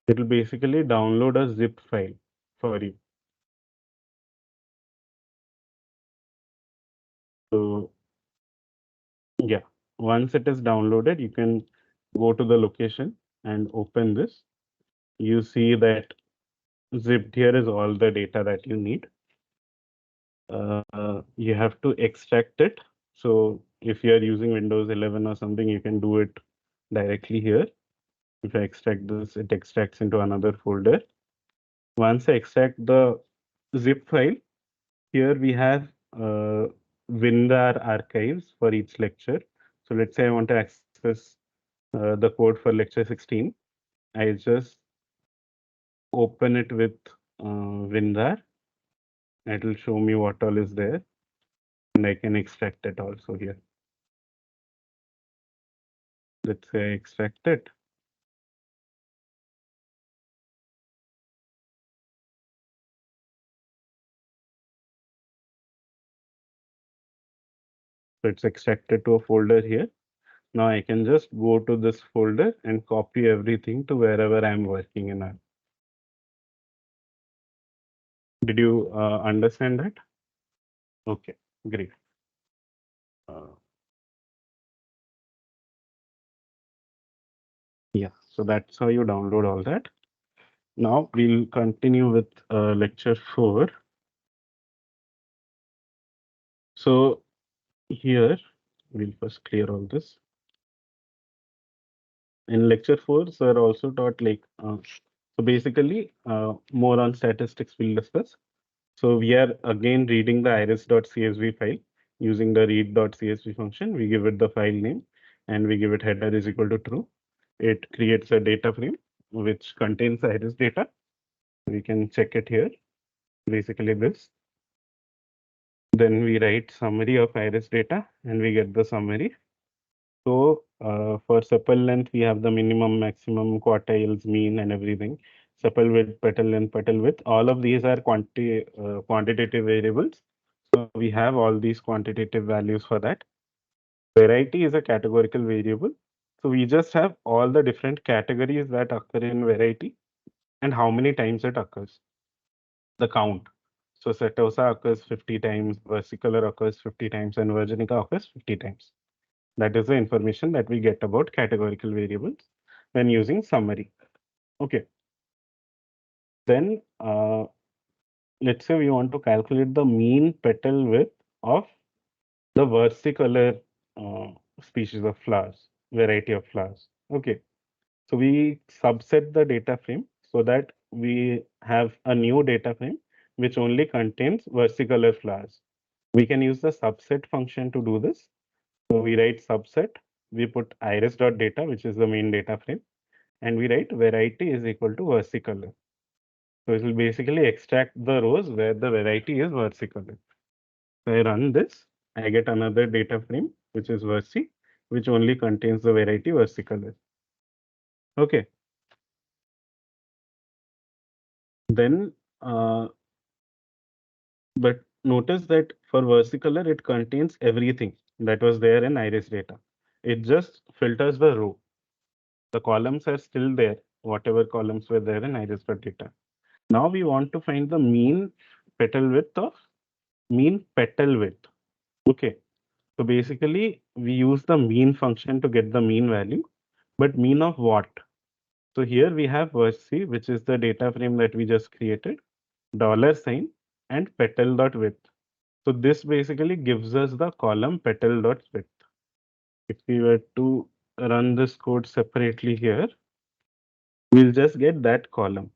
it will basically download a zip file for you. So yeah, once it is downloaded, you can go to the location and open this. You see that zipped here is all the data that you need. You have to extract it. So if you are using Windows 11 or something, you can do it directly here. If I extract this, it extracts into another folder. Once I extract the zip file, here we have WinRAR archives for each lecture. So let's say I want to access the code for lecture 16. I just open it with WinRAR. It will show me what all is there, and I can extract it also here. Let's say I extract it. So it's extracted to a folder here. Now I can just go to this folder and copy everything to wherever I'm working in. Did you understand that? Okay, great. Uh, yeah, so that's how you download all that. Now we'll continue with lecture 4. So here we'll first clear all this. In lecture 4, sir also taught like, so basically more on statistics we'll discuss. So we are again reading the iris.csv file using the read.csv function. We give it the file name and we give it header is equal to true. It creates a data frame which contains iris data. We can check it here, basically this. Then we write summary of iris data and we get the summary. So for sepal length, we have the minimum, maximum, quartiles, mean, and everything. Sepal width, petal length, petal width. All of these are quantitative variables. So we have all these quantitative values for that. Variety is a categorical variable. So we just have all the different categories that occur in variety and how many times it occurs. The count. So setosa occurs 50 times, versicolor occurs 50 times, and virginica occurs 50 times. That is the information that we get about categorical variables when using summary. Okay. Then let's say we want to calculate the mean petal width of the versicolor species of flowers, variety of flowers. Okay. So we subset the data frame so that we have a new data frame which only contains versicolor flowers. We can use the subset function to do this. So we write subset, we put iris.data, which is the main data frame, and we write variety is equal to versicolor. So it will basically extract the rows where the variety is versicolor. So I run this, I get another data frame, which is versi, which only contains the variety versicolor. Okay. Then, but notice that for versicolor, it contains everything that was there in iris data. It just filters the row. The columns are still there, whatever columns were there in iris.data. Now we want to find the mean petal width of mean petal width. Okay. So basically, we use the mean function to get the mean value, but mean of what? So here we have versi, which is the data frame that we just created, dollar sign, and petal dot width. So this basically gives us the column petal dot width. If we were to run this code separately here, we'll just get that column.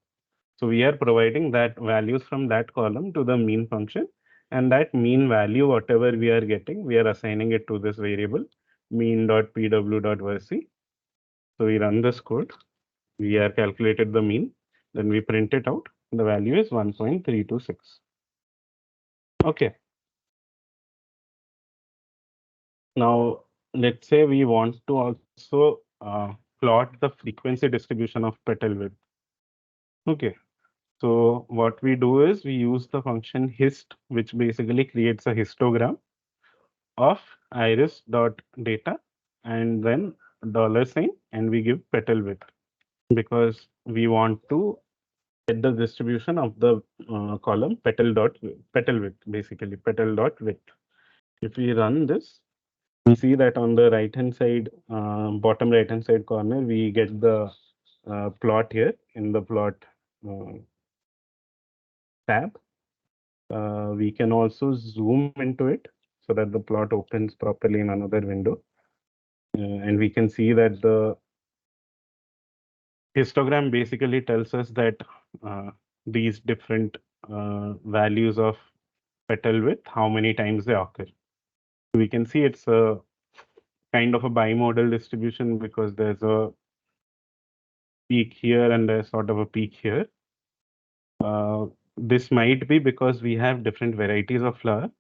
So we are providing that values from that column to the mean function, and that mean value, whatever we are getting, we are assigning it to this variable mean.pw.versi. So we run this code, we are calculated the mean, then we print it out. The value is 1.326. Okay. Now let's say we want to also plot the frequency distribution of petal width. Okay. So what we do is we use the function hist, which basically creates a histogram of iris.data and then dollar sign, and we give petal width because we want to get the distribution of the column petal width, basically petal dot width. If we run this, we see that on the right hand side, bottom right hand side corner, we get the plot here in the plot tab. We can also zoom into it. so that the plot opens properly in another window. And we can see that the histogram basically tells us that these different values of petal width, how many times they occur. We can see it's a kind of a bimodal distribution because there's a peak here and there's sort of a peak here. This might be because we have different varieties of flower.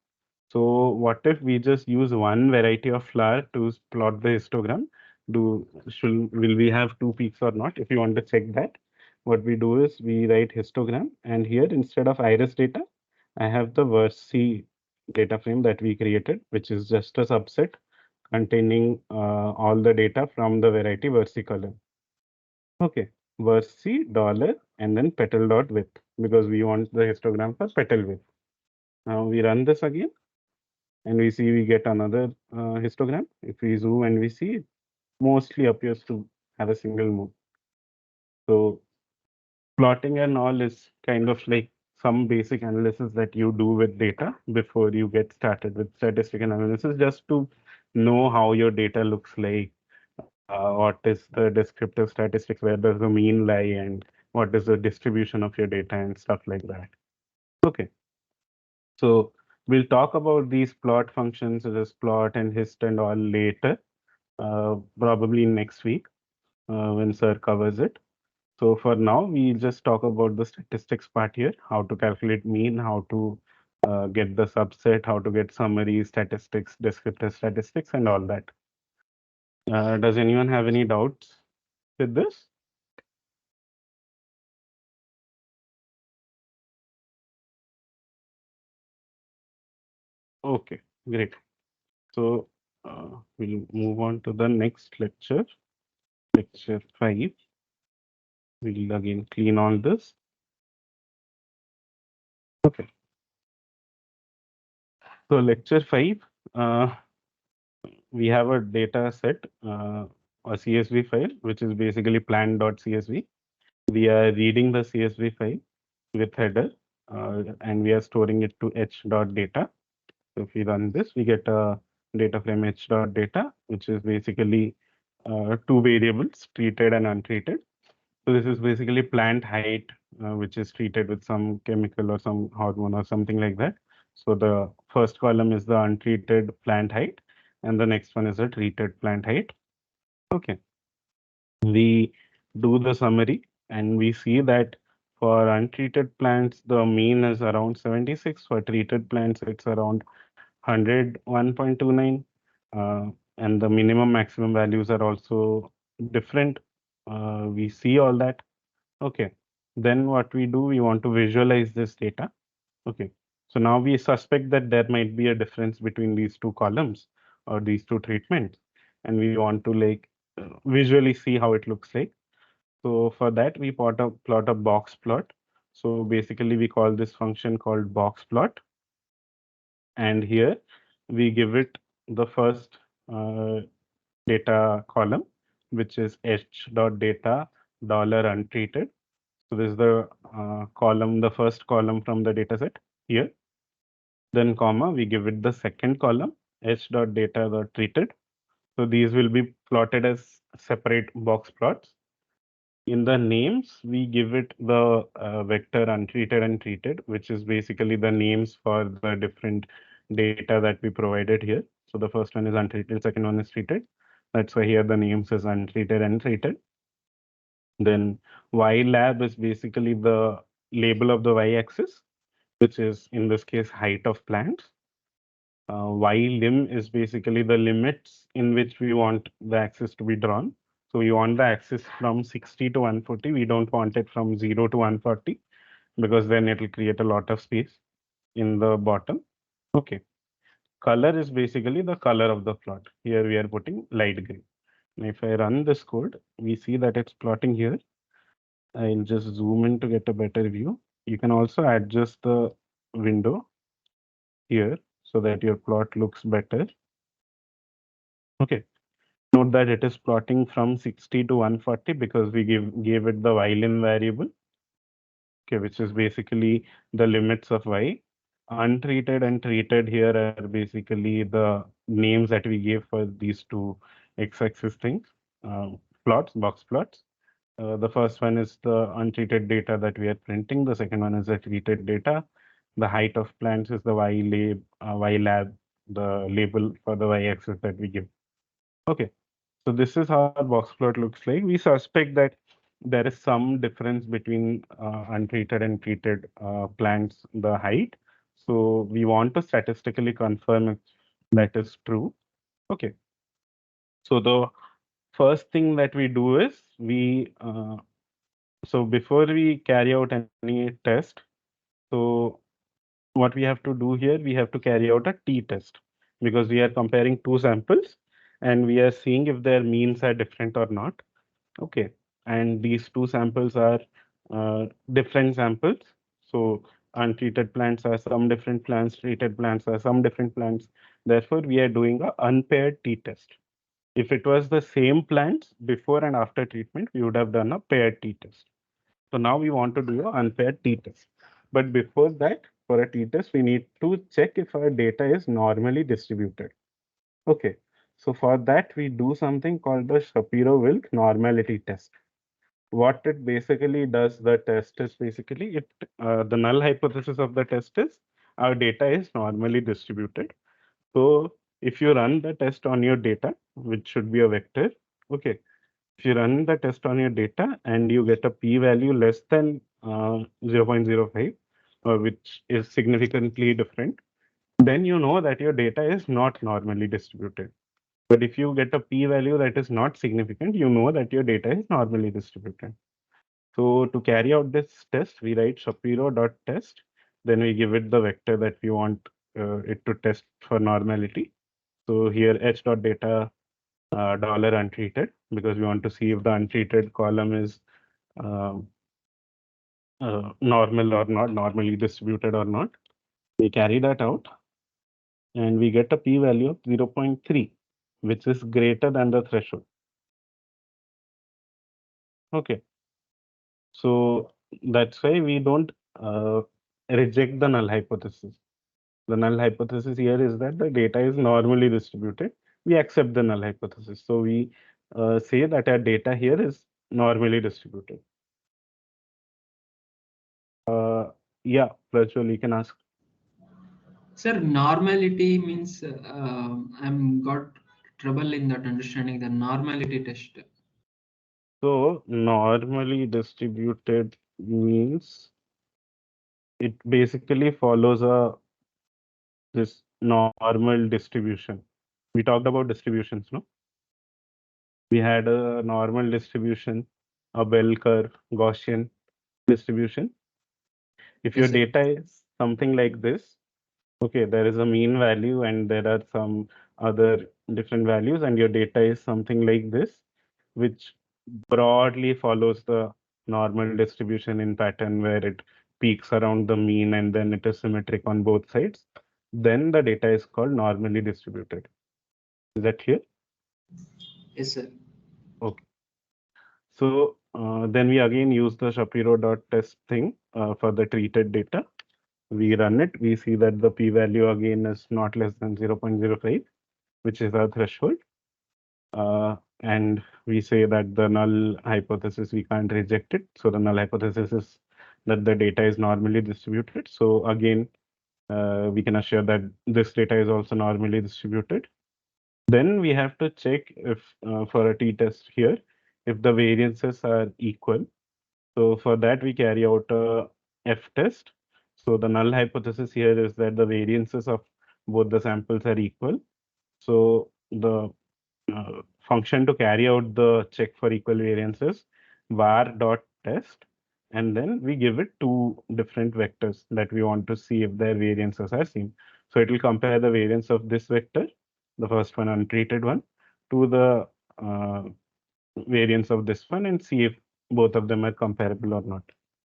So what if we just use one variety of flower to plot the histogram? Will we have two peaks or not? If you want to check that, what we do is we write histogram, and here instead of iris data, I have the Versi data frame that we created, which is just a subset containing all the data from the variety versicolor. Okay, Versi dollar and then petal dot width because we want the histogram for petal width. Now we run this again and we see we get another histogram. If we zoom and we see it mostly appears to have a single move. So plotting and all is kind of like some basic analysis that you do with data before you get started with statistical analysis, just to know how your data looks like, what is the descriptive statistics, where does the mean lie, and what is the distribution of your data and stuff like that. Okay, so we'll talk about these plot functions, such as plot and hist and all later, probably next week when sir covers it. So for now, we just talk about the statistics part here, how to calculate mean, how to get the subset, how to get summary statistics, descriptive statistics, and all that. Does anyone have any doubts with this? Okay, great. So we'll move on to the next lecture, lecture 5. We'll again clean all this. Okay, so lecture 5, we have a data set, a CSV file, which is basically plan.csv. We are reading the CSV file with header, and we are storing it to h.data. So if we run this, we get a data frame h.data, which is basically two variables, treated and untreated. So this is basically plant height, which is treated with some chemical or some hormone or something like that. So the first column is the untreated plant height, and the next one is the treated plant height. Okay. We do the summary, and we see that for untreated plants, the mean is around 76. For treated plants, it's around 101.29. And the minimum maximum values are also different. We see all that. Okay. Then what we do, we want to visualize this data. Okay. So now we suspect that there might be a difference between these two columns or these two treatments, and we want to like visually see how it looks like. So for that, we plot a box plot. So basically, we call this function called box plot. And here we give it the first data column, which is h.data dollar untreated. So this is the column, the first column from the data set here. Then comma, we give it the second column, h.data treated. So these will be plotted as separate box plots. In the names, we give it the vector untreated and treated, which is basically the names for the different data that we provided here. So the first one is untreated, second one is treated. That's why here the names is untreated and treated. Then Y lab is basically the label of the y-axis, which is in this case height of plants. Y lim is basically the limits in which we want the axis to be drawn. So we want the axis from 60 to 140. We don't want it from 0 to 140 because then it will create a lot of space in the bottom. Okay. Color is basically the color of the plot. Here we are putting light green. And if I run this code, we see that it's plotting here. I'll just zoom in to get a better view. You can also adjust the window here so that your plot looks better. Okay. Note that it is plotting from 60 to 140 because we gave it the y-lim variable, okay, which is basically the limits of y. untreated and treated here are basically the names that we gave for these two x-axis things, plots, box plots. The first one is the untreated data that we are printing. The second one is the treated data. The height of plants is the Y lab, the label for the y-axis that we give. Okay, so this is how our box plot looks like. We suspect that there is some difference between untreated and treated plants, the height. So we want to statistically confirm if that is true. Okay, so the first thing that we do is so before we carry out any test, so what we have to do here, we have to carry out a t-test because we are comparing two samples and we are seeing if their means are different or not. Okay, and these two samples are different samples. So untreated plants are some different plants, treated plants are some different plants. Therefore, we are doing a unpaired t-test. If it was the same plants before and after treatment, we would have done a paired t-test. So now we want to do an unpaired t-test. But before that, for a t-test, we need to check if our data is normally distributed. Okay, so for that, we do something called the Shapiro-Wilk normality test. What it basically does, the test is basically the null hypothesis of the test is our data is normally distributed. So if you run the test on your data, which should be a vector, okay, if you run the test on your data and you get a p-value less than 0.05, which is significantly different, then you know that your data is not normally distributed. But if you get a p-value that is not significant, you know that your data is normally distributed. So to carry out this test, we write Shapiro.test. Then we give it the vector that we want it to test for normality. So here h.data dollar untreated, because we want to see if the untreated column is uh, normal or not, normally distributed or not. We carry that out and we get a p-value of 0.3, which is greater than the threshold. Okay, so that's why we don't uh, reject the null hypothesis. The null hypothesis here is that the data is normally distributed. We accept the null hypothesis. So we say that our data here is normally distributed. Yeah, Prajwal, you can ask. Sir, normality means I'm got trouble in that understanding the normality test. So normally distributed means it basically follows a this normal distribution. We talked about distributions, no? We had a normal distribution, a bell curve, Gaussian distribution. If Yes, your sir. data is something like this, okay, there is a mean value and there are some other different values, and your data is something like this, which broadly follows the normal distribution in pattern where it peaks around the mean and then it is symmetric on both sides. Then the data is called normally distributed. Is that clear? Yes, sir. Okay. So then we again use the Shapiro dot test thing for the treated data. We run it. We see that the p-value again is not less than 0.05, which is our threshold. And we say that the null hypothesis, we can't reject it. So the null hypothesis is that the data is normally distributed. So again, we can assure that this data is also normally distributed. Then we have to check if for a t-test here, if the variances are equal. So for that, we carry out a f-test. So the null hypothesis here is that the variances of both the samples are equal. So the function to carry out the check for equal variances var dot test, and then we give it two different vectors that we want to see if their variances are same. So it will compare the variance of this vector, the first one untreated one, to the variance of this one and see if both of them are comparable or not.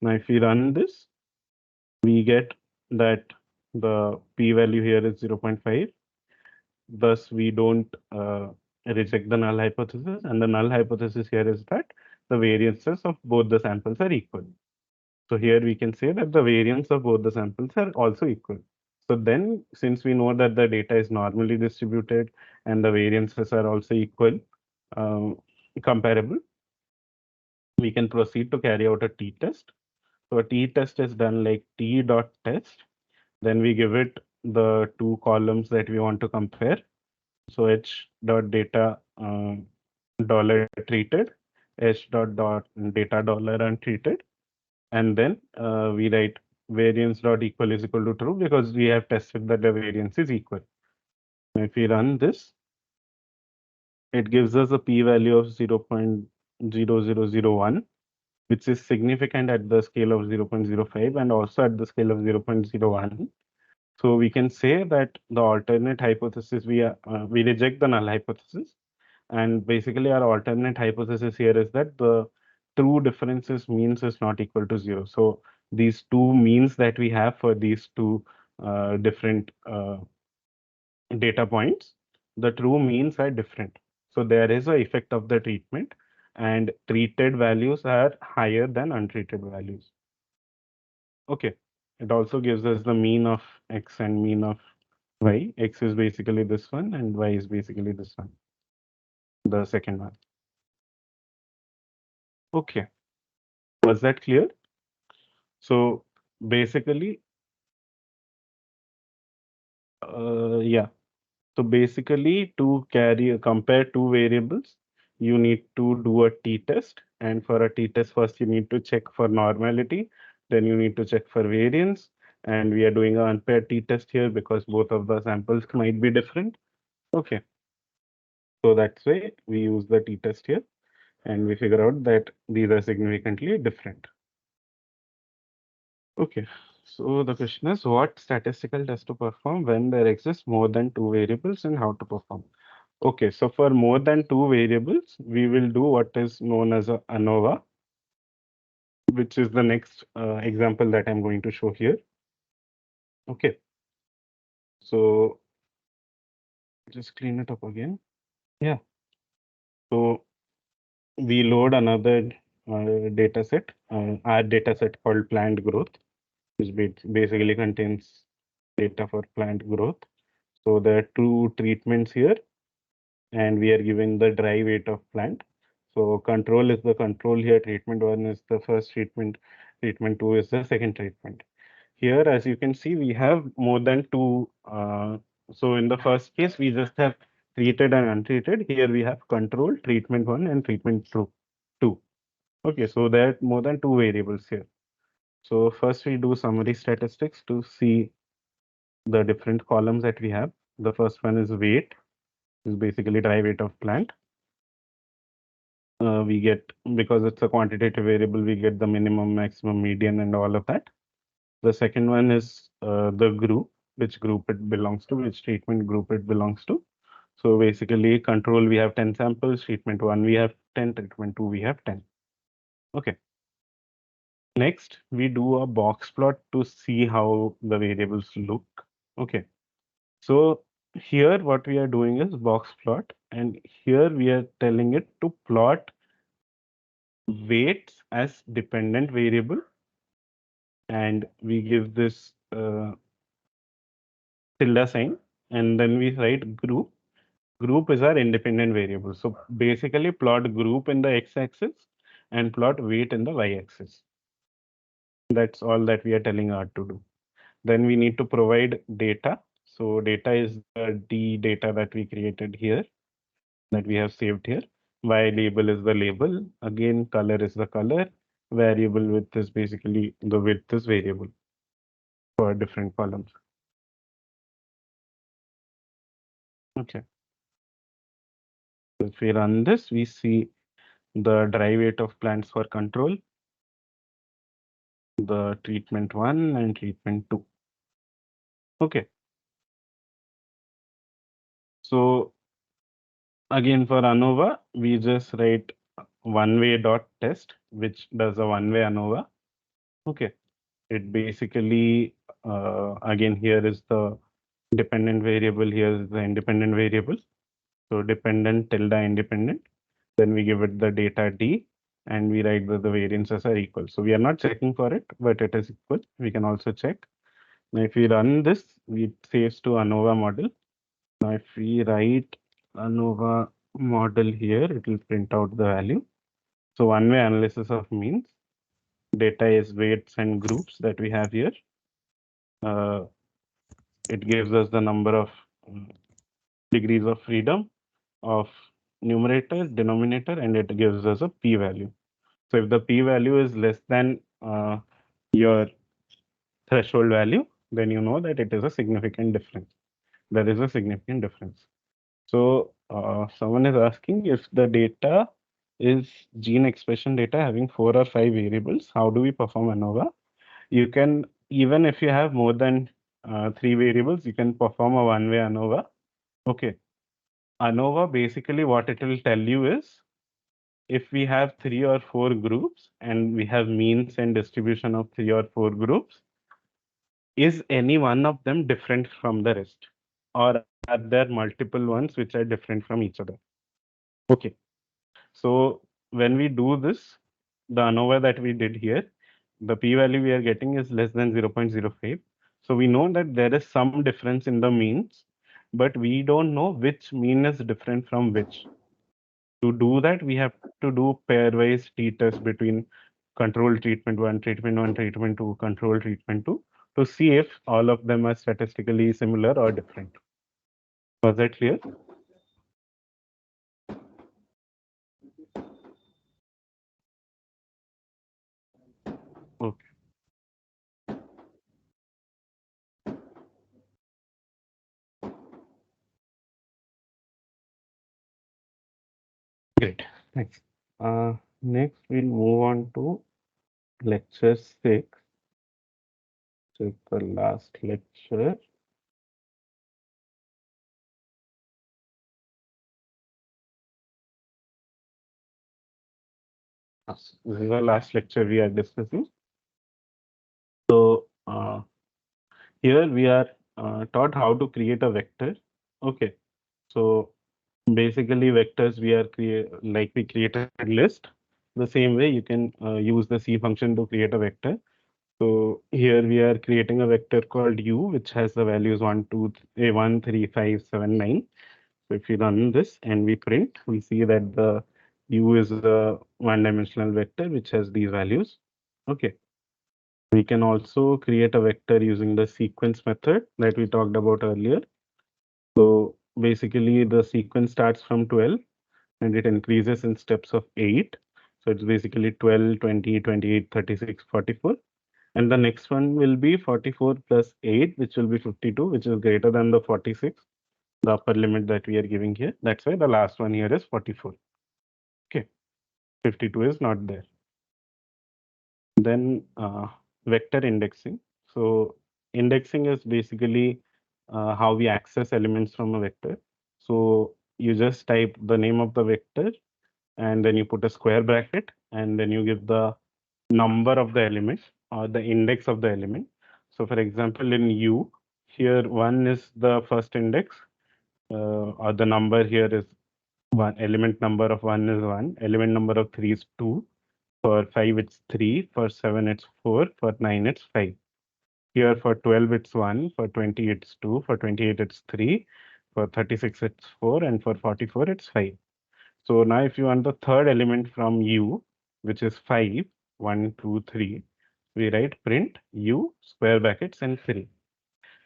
Now if we run this, we get that the p-value here is 0.5. Thus, we don't reject the null hypothesis, and the null hypothesis here is that the variances of both the samples are equal. So here we can say that the variance of both the samples are also equal. So then, since we know that the data is normally distributed and the variances are also equal, um, comparable, we can proceed to carry out a t-test. So a t-test is done like t dot test. Then we give it the two columns that we want to compare. So h dot data dollar treated, h dot data dollar untreated, and then we write variance dot equal is equal to true because we have tested that the variance is equal. If we run this, it gives us a p-value of 0.0001, which is significant at the scale of 0.05 and also at the scale of 0.01. So we can say that the alternate hypothesis, we reject the null hypothesis. And basically our alternate hypothesis here is that the true differences means is not equal to 0. So these two means that we have for these two different data points, the true means are different. So there is a effect of the treatment and treated values are higher than untreated values. Okay. It also gives us the mean of x and mean of y. X is basically this one and y is basically this one, the second one. Okay. Was that clear? So basically, yeah. So basically, to compare two variables, you need to do a t-test. And for a t-test, first you need to check for normality. Then you need to check for variance. And we are doing an unpaired t-test here because both of the samples might be different. Okay. So that's why we use the t-test here. And we figure out that these are significantly different. Okay. So the question is, what statistical test to perform when there exists more than two variables and how to perform? Okay, so for more than two variables, we will do what is known as a ANOVA, which is the next example that I'm going to show here. Okay, so just clean it up again. Yeah, so we load another data set, our data set called plant growth, which basically contains data for plant growth. So there are two treatments here, and we are giving the dry weight of plant. So control is the control here. Treatment one is the first treatment. Treatment two is the second treatment. Here, as you can see, we have more than two. So in the first case, we just have treated and untreated. Here we have control, treatment one and treatment two. Okay, so there are more than two variables here. So first we do summary statistics to see the different columns that we have. The first one is weight, is basically dry weight of plant. We get, because it's a quantitative variable, we get the minimum, maximum, median, and all of that. The second one is the group, which group it belongs to, which treatment group it belongs to. So basically, control, we have 10 samples, treatment one, we have 10, treatment two, we have 10. Okay. Next, we do a box plot to see how the variables look. Okay. So here, what we are doing is box plot, and here we are telling it to plot weights as dependent variable, and we give this tilde sign, and then we write group. Group is our independent variable. So basically plot group in the x-axis and plot weight in the y-axis. That's all that we are telling R to do. Then we need to provide data. So data is the D data that we created here, that we have saved here. Y label is the label. Again, color is the color. Variable width is basically the width is variable for different columns. Okay. So if we run this, we see the dry weight of plants for control, the treatment one and treatment two. Okay. So again for ANOVA, we just write one-way dot test, which does a one-way ANOVA. Okay. It basically, again, here is the dependent variable, here is the independent variable. So dependent tilde independent. Then we give it the data D and we write that the variances are equal. So we are not checking for it, but it is equal. We can also check. Now, if we run this, it saves to ANOVA model. Now, if we write ANOVA model here, it will print out the value. So one-way analysis of means, data is weights and groups that we have here. It gives us the number of degrees of freedom of numerator, denominator, and it gives us a p-value. So if the p-value is less than your threshold value, then you know that it is a significant difference. There is a significant difference. So someone is asking if the data is gene expression data having 4 or 5 variables, how do we perform ANOVA? You can, even if you have more than 3 variables, you can perform a one-way ANOVA. Okay. ANOVA, basically what it will tell you is, if we have 3 or 4 groups and we have means and distribution of 3 or 4 groups, is any one of them different from the rest? Or are there multiple ones which are different from each other? Okay. So when we do this, the ANOVA that we did here, the p-value we are getting is less than 0.05. So we know that there is some difference in the means, but we don't know which mean is different from which. To do that, we have to do pairwise t-test between control treatment 1, treatment 1, treatment 2, control treatment 2, to see if all of them are statistically similar or different. Was that clear? Okay. Great. Thanks. Next, we'll move on to lecture 6, which is the last lecture. This is the last lecture we are discussing. So here we are taught how to create a vector. Okay. So basically vectors we are like we created list. The same way you can use the C function to create a vector. So here we are creating a vector called U, which has the values 1, 2, 1, 3, 5, 7, 9. So if we run this and we print, we see that the U is a one-dimensional vector which has these values. Okay. We can also create a vector using the sequence method that we talked about earlier. So basically the sequence starts from 12 and it increases in steps of 8. So it's basically 12, 20, 28, 36, 44. And the next one will be 44 plus 8, which will be 52, which is greater than the 46, the upper limit that we are giving here. That's why the last one here is 44. Okay, 52 is not there. Then vector indexing. So indexing is basically how we access elements from a vector. So you just type the name of the vector and then you put a square bracket and then you give the number of the element or the index of the element. So for example, in U, here 1 is the first index, or the number here is 1, element number of 1 is 1, element number of 3 is 2, for 5 it's 3, for 7 it's 4, for 9 it's 5. Here for 12 it's 1, for 20 it's 2, for 28 it's 3, for 36 it's 4, and for 44 it's 5. So now if you want the third element from U, which is 5, 1, 2, 3, we write print U square brackets and 3.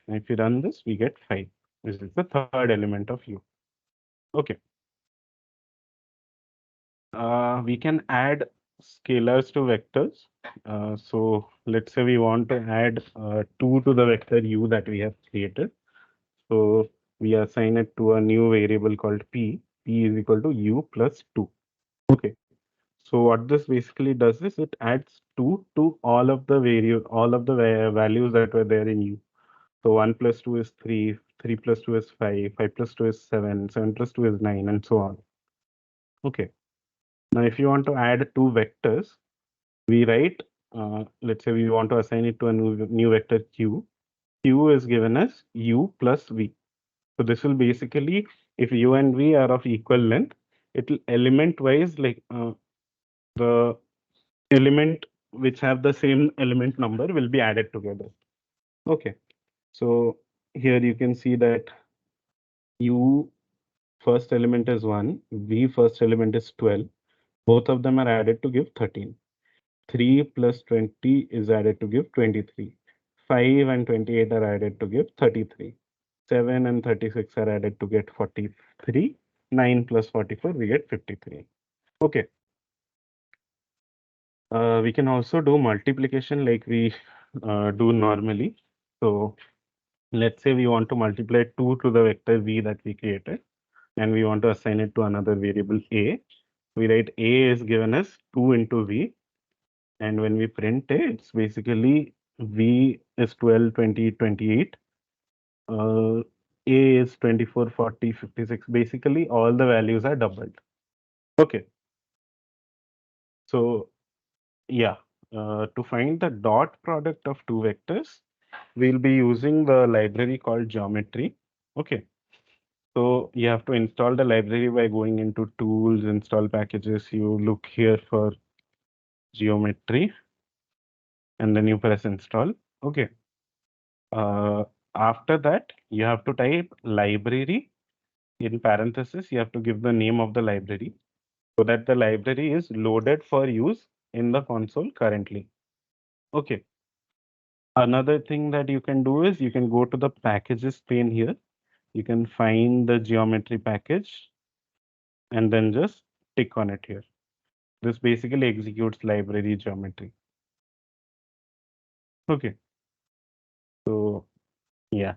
And if you run this, we get 5, which is the third element of U. Okay. We can add scalars to vectors. So let's say we want to add 2 to the vector U that we have created. So we assign it to a new variable called P. P is equal to U plus 2. Okay. So what this basically does is it adds 2 to all of the values that were there in U. So 1 plus 2 is 3, 3 plus 2 is 5, 5 plus 2 is 7, 7 plus 2 is 9, and so on. Okay. Now, if you want to add two vectors, we write, let's say we want to assign it to a new vector Q. Q is given as U plus V. So this will basically, if U and V are of equal length, it will element wise, like the element which have the same element number will be added together. Okay. So here you can see that U first element is 1, V first element is 12. Both of them are added to give 13. 3 plus 20 is added to give 23. 5 and 28 are added to give 33. 7 and 36 are added to get 43. 9 plus 44, we get 53. Okay. We can also do multiplication like we do normally. So let's say we want to multiply 2 to the vector v that we created, and we want to assign it to another variable a. We write a is given as 2 into v, and when we print a, it's basically v is 12, 20, 28. Uh, a is 24, 40, 56. Basically, all the values are doubled. Okay, so yeah, to find the dot product of two vectors, we'll be using the library called geometry. Okay, so you have to install the library by going into tools, install packages. You look here for geometry and then you press install. Okay. Uh, After that, you have to type library in parentheses. You have to give the name of the library so that the library is loaded for use in the console currently. Okay. Another thing that you can do is you can go to the packages pane here. You can find the geometry package and then just tick on it here. This basically executes library geometry. Okay. So yeah,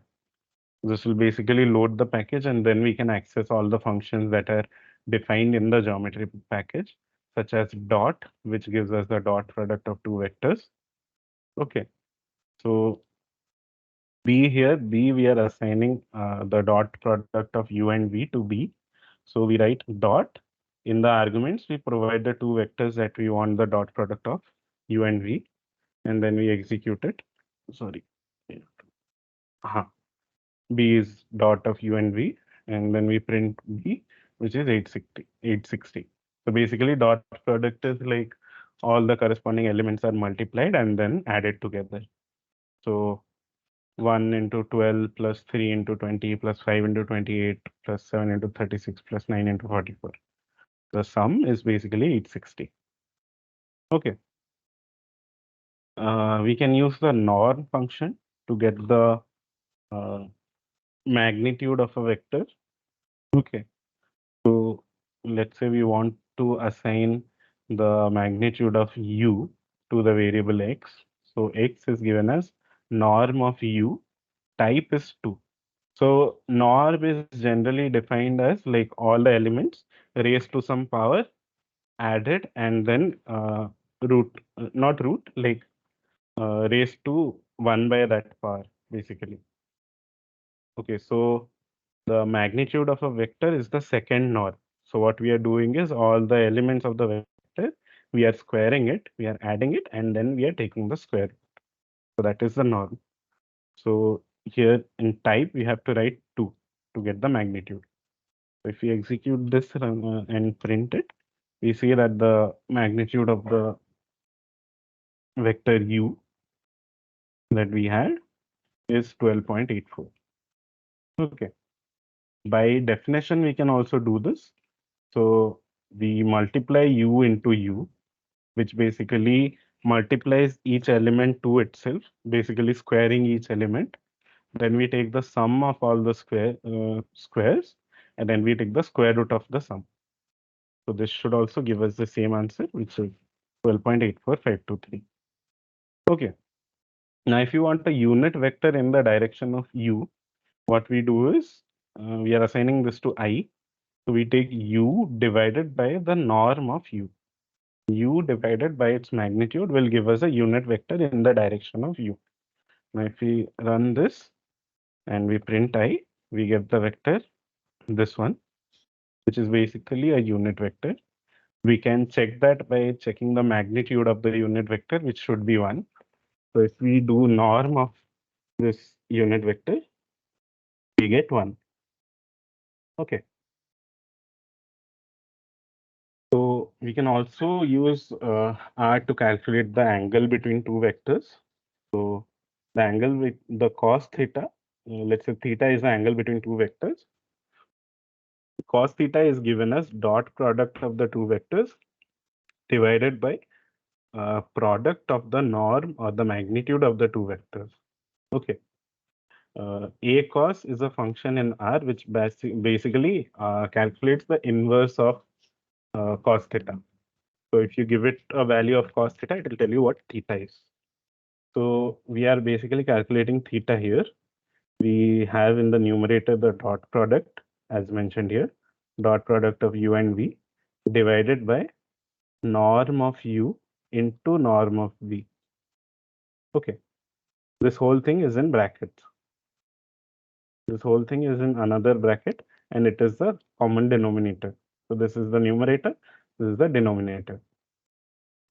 this will basically load the package and then we can access all the functions that are defined in the geometry package, such as dot, which gives us the dot product of two vectors. Okay. So B here, B, we are assigning the dot product of U and V to B. So we write dot. In the arguments, we provide the two vectors that we want the dot product of U and V, and then we execute it. Sorry. Yeah. B is dot of U and V, and then we print B, which is 860. 860. So basically, dot product is like all the corresponding elements are multiplied and then added together. So 1 into 12 plus 3 into 20 plus 5 into 28 plus 7 into 36 plus 9 into 44. The sum is basically 860. Okay. We can use the norm function to get the uh, magnitude of a vector. Okay. So let's say we want to assign the magnitude of u to the variable x. So x is given as norm of u, type is 2. So norm is generally defined as like all the elements raised to some power added and then root, not root, like raised to 1 by that power, basically. Okay, so the magnitude of a vector is the second norm. So what we are doing is all the elements of the vector, we are squaring it, we are adding it, and then we are taking the square. So that is the norm. So here in type, we have to write 2 to get the magnitude. So if we execute this and print it, we see that the magnitude of the vector u that we had is 12.84. Okay. By definition, we can also do this. So we multiply u into u, which basically multiplies each element to itself, basically squaring each element. Then we take the sum of all the squares, and then we take the square root of the sum. So this should also give us the same answer, which is 12.84523. Okay. Now, if you want a unit vector in the direction of u, what we do is we are assigning this to I. So we take u divided by the norm of u. U divided by its magnitude will give us a unit vector in the direction of u. Now, if we run this and we print I, we get the vector, this one, which is basically a unit vector. We can check that by checking the magnitude of the unit vector, which should be 1. So if we do norm of this unit vector, we get 1. Okay. So we can also use R to calculate the angle between two vectors. So The angle with the cos theta, let's say theta is the angle between two vectors. Cos theta is given as dot product of the two vectors divided by product of the norm or the magnitude of the two vectors. Okay. A cos is a function in R which basically calculates the inverse of cos theta. So if you give it a value of cos theta, it will tell you what theta is. So we are basically calculating theta here. We have in the numerator the dot product as mentioned here, dot product of u and v divided by norm of u into norm of v. Okay, this whole thing is in brackets. This whole thing is in another bracket and it is the common denominator. So this is the numerator, this is the denominator.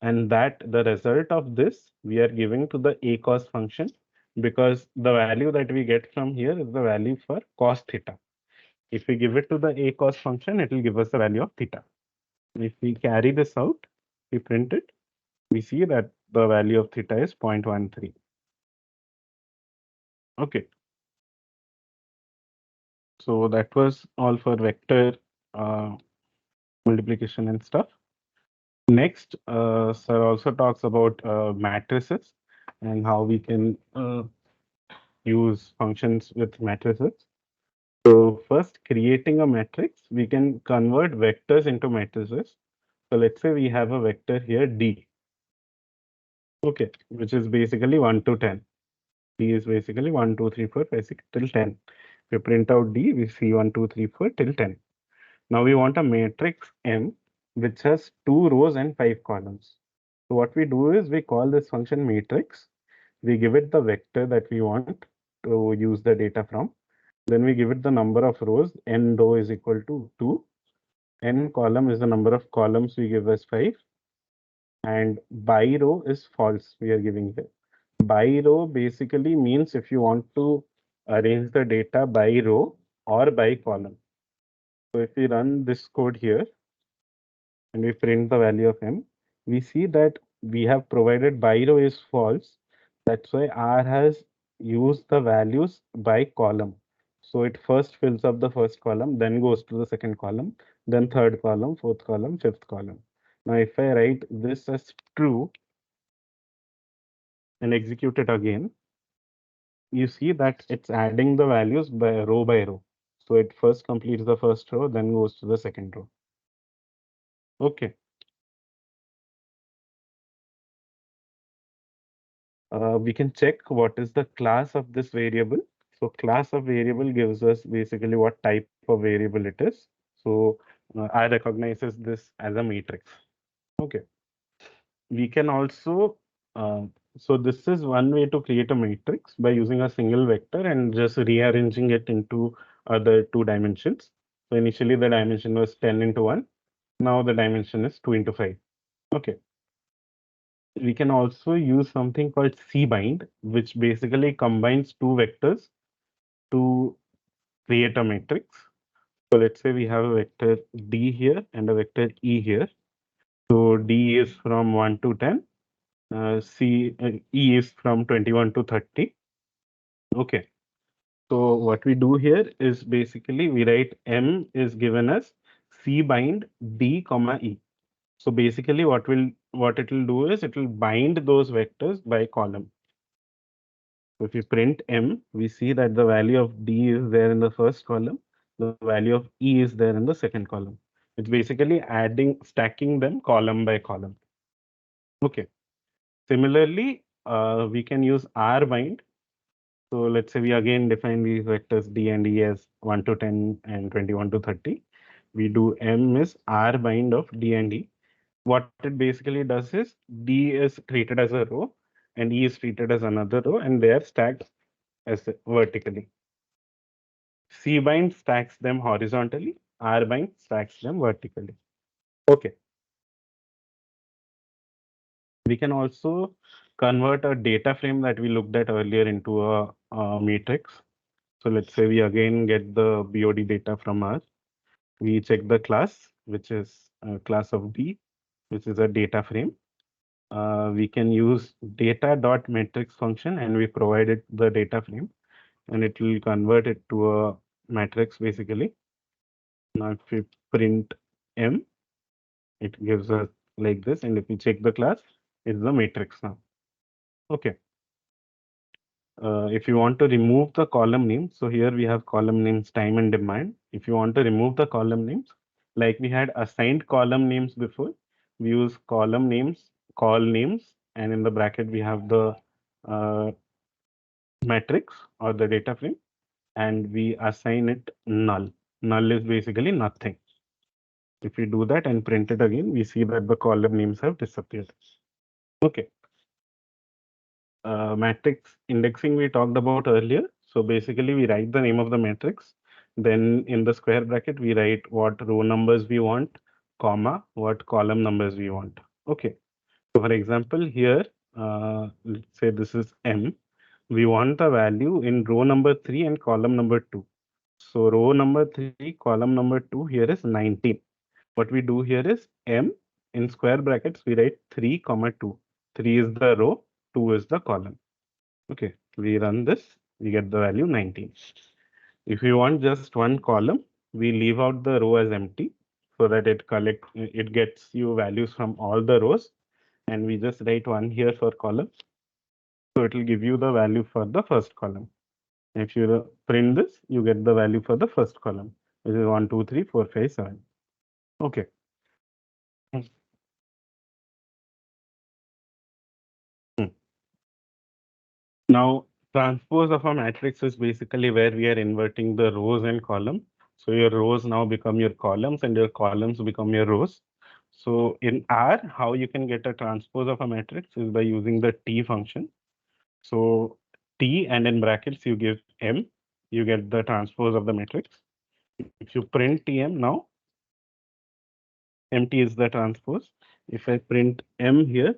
And that the result of this we are giving to the a cos function because the value that we get from here is the value for cos theta. If we give it to the a cos function, it will give us the value of theta. If we carry this out, we print it, we see that the value of theta is 0.13. Okay. So that was all for vector uh, multiplication and stuff. Next, sir also talks about matrices and how we can use functions with matrices. So first, creating a matrix, we can convert vectors into matrices. So let's say we have a vector here D, okay, which is basically 1 to 10. D is basically 1, 2, 3, 4, 5, 6 till 10. If we print out D, we see 1, 2, 3, 4 till 10. Now we want a matrix M which has 2 rows and 5 columns. So what we do is we call this function matrix. We give it the vector that we want to use the data from. Then we give it the number of rows. N row is equal to 2. N column is the number of columns we give as 5. And by row is false we are giving here. By row basically means if you want to arrange the data by row or by column. So if we run this code here and we print the value of M, we see that we have provided by row is false. That's why R has used the values by column. So it first fills up the first column, then goes to the second column, then third column, fourth column, fifth column. Now if I write this as true and execute it again, you see that it's adding the values by row. So it first completes the first row, then goes to the second row. Okay. We can check what is the class of this variable. So class of variable gives us basically what type of variable it is. So I recognizes this as a matrix. Okay. We can also, so this is one way to create a matrix by using a single vector and just rearranging it into other two dimensions. So initially the dimension was 10 into 1. Now the dimension is 2 into 5. Okay. We can also use something called cbind, which basically combines two vectors to create a matrix. So let's say we have a vector D here and a vector E here. So D is from 1 to 10, E is from 21 to 30. Okay. So what we do here is basically we write M is given as C bind D comma E. So basically what it will do is it will bind those vectors by column. So if we print M, we see that the value of D is there in the first column, the value of E is there in the second column. It's basically stacking them column by column. Okay. Similarly, we can use R bind. So let's say we again define these vectors D and E as 1 to 10 and 21 to 30. We do M is R bind of D and E. What it basically does is D is treated as a row and E is treated as another row and they are stacked as vertically. C bind stacks them horizontally, R bind stacks them vertically. Okay. We can also convert a data frame that we looked at earlier into a matrix. So let's say we again get the BOD data from R. We check the class, which is a class of D, which is a data frame. we can use data.matrix function and we provide it the data frame and it will convert it to a matrix basically. Now if we print M, it gives us like this, and if we check the class, it's the matrix now. Okay. If you want to remove the column name, so here we have column names, time and demand. If you want to remove the column names, like we had assigned column names before, we use column names, call names, and in the bracket we have the uh, matrix or the data frame, and we assign it null. Null is basically nothing. If we do that and print it again, we see that the column names have disappeared. Okay. Matrix indexing we talked about earlier. So basically we write the name of the matrix. Then in the square bracket, we write what row numbers we want, comma, what column numbers we want. Okay. So for example, here, let's say this is M. We want the value in row number 3 and column number 2. So row number 3, column number 2 here is 19. What we do here is M in square brackets, we write 3 comma 2. 3 is the row, 2 is the column. Okay, we run this, we get the value 19. If you want just one column, we leave out the row as empty so that it gets you values from all the rows, and we just write one here for column. So it will give you the value for the first column. If you print this, you get the value for the first column, which is 1, 2, 3, 4, 5, 7. Okay. Hmm. Now, transpose of a matrix is basically where we are inverting the rows and column. So your rows now become your columns and your columns become your rows. So in R, how you can get a transpose of a matrix is by using the T function. So T and in brackets you give M, you get the transpose of the matrix. If you print TM now, MT is the transpose. If I print M here,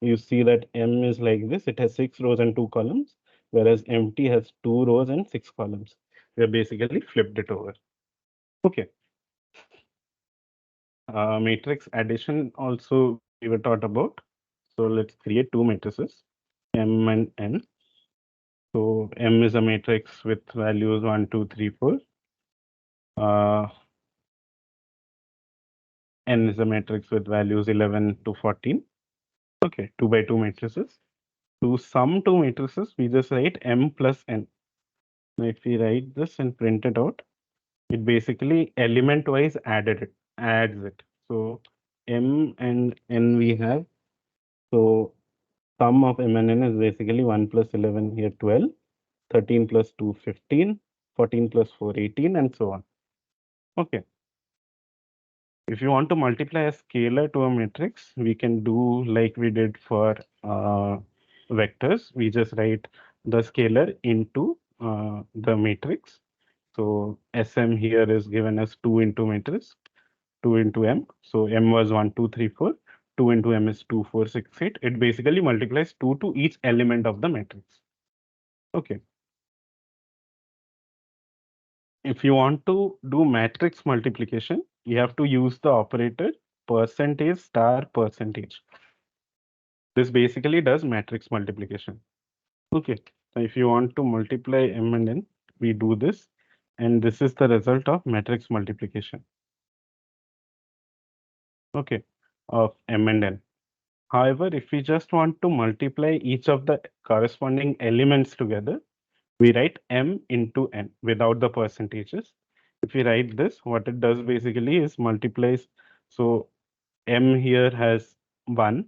you see that M is like this. It has 6 rows and 2 columns, whereas MT has 2 rows and 6 columns. We have basically flipped it over. Okay. Matrix addition also we were taught about. So let's create two matrices, M and N. So M is a matrix with values 1, 2, 3, 4. Uh, N is a matrix with values 11 to 14. Okay, 2 by 2 matrices. To sum two matrices, we just write M plus N. Now, if we write this and print it out, it basically element-wise adds it. So M and N we have. So sum of M and N is basically 1 plus 11 here 12, 13 plus 2 15, 14 plus 4 18, and so on. Okay. If you want to multiply a scalar to a matrix, we can do like we did for vectors. We just write the scalar into the matrix. So Sm here is given as 2 into matrix, 2 into M. So M was 1, 2, 3, 4. 2 into M is 2, 4, 6, 8. It basically multiplies 2 to each element of the matrix. Okay. If you want to do matrix multiplication, you have to use the operator percentage star percentage. This basically does matrix multiplication. Okay, so if you want to multiply M and N, we do this, and this is the result of matrix multiplication. Okay, of M and N. However, if we just want to multiply each of the corresponding elements together, we write M into N without the percentages. If we write this, what it does basically is multiplies. So M here has 1,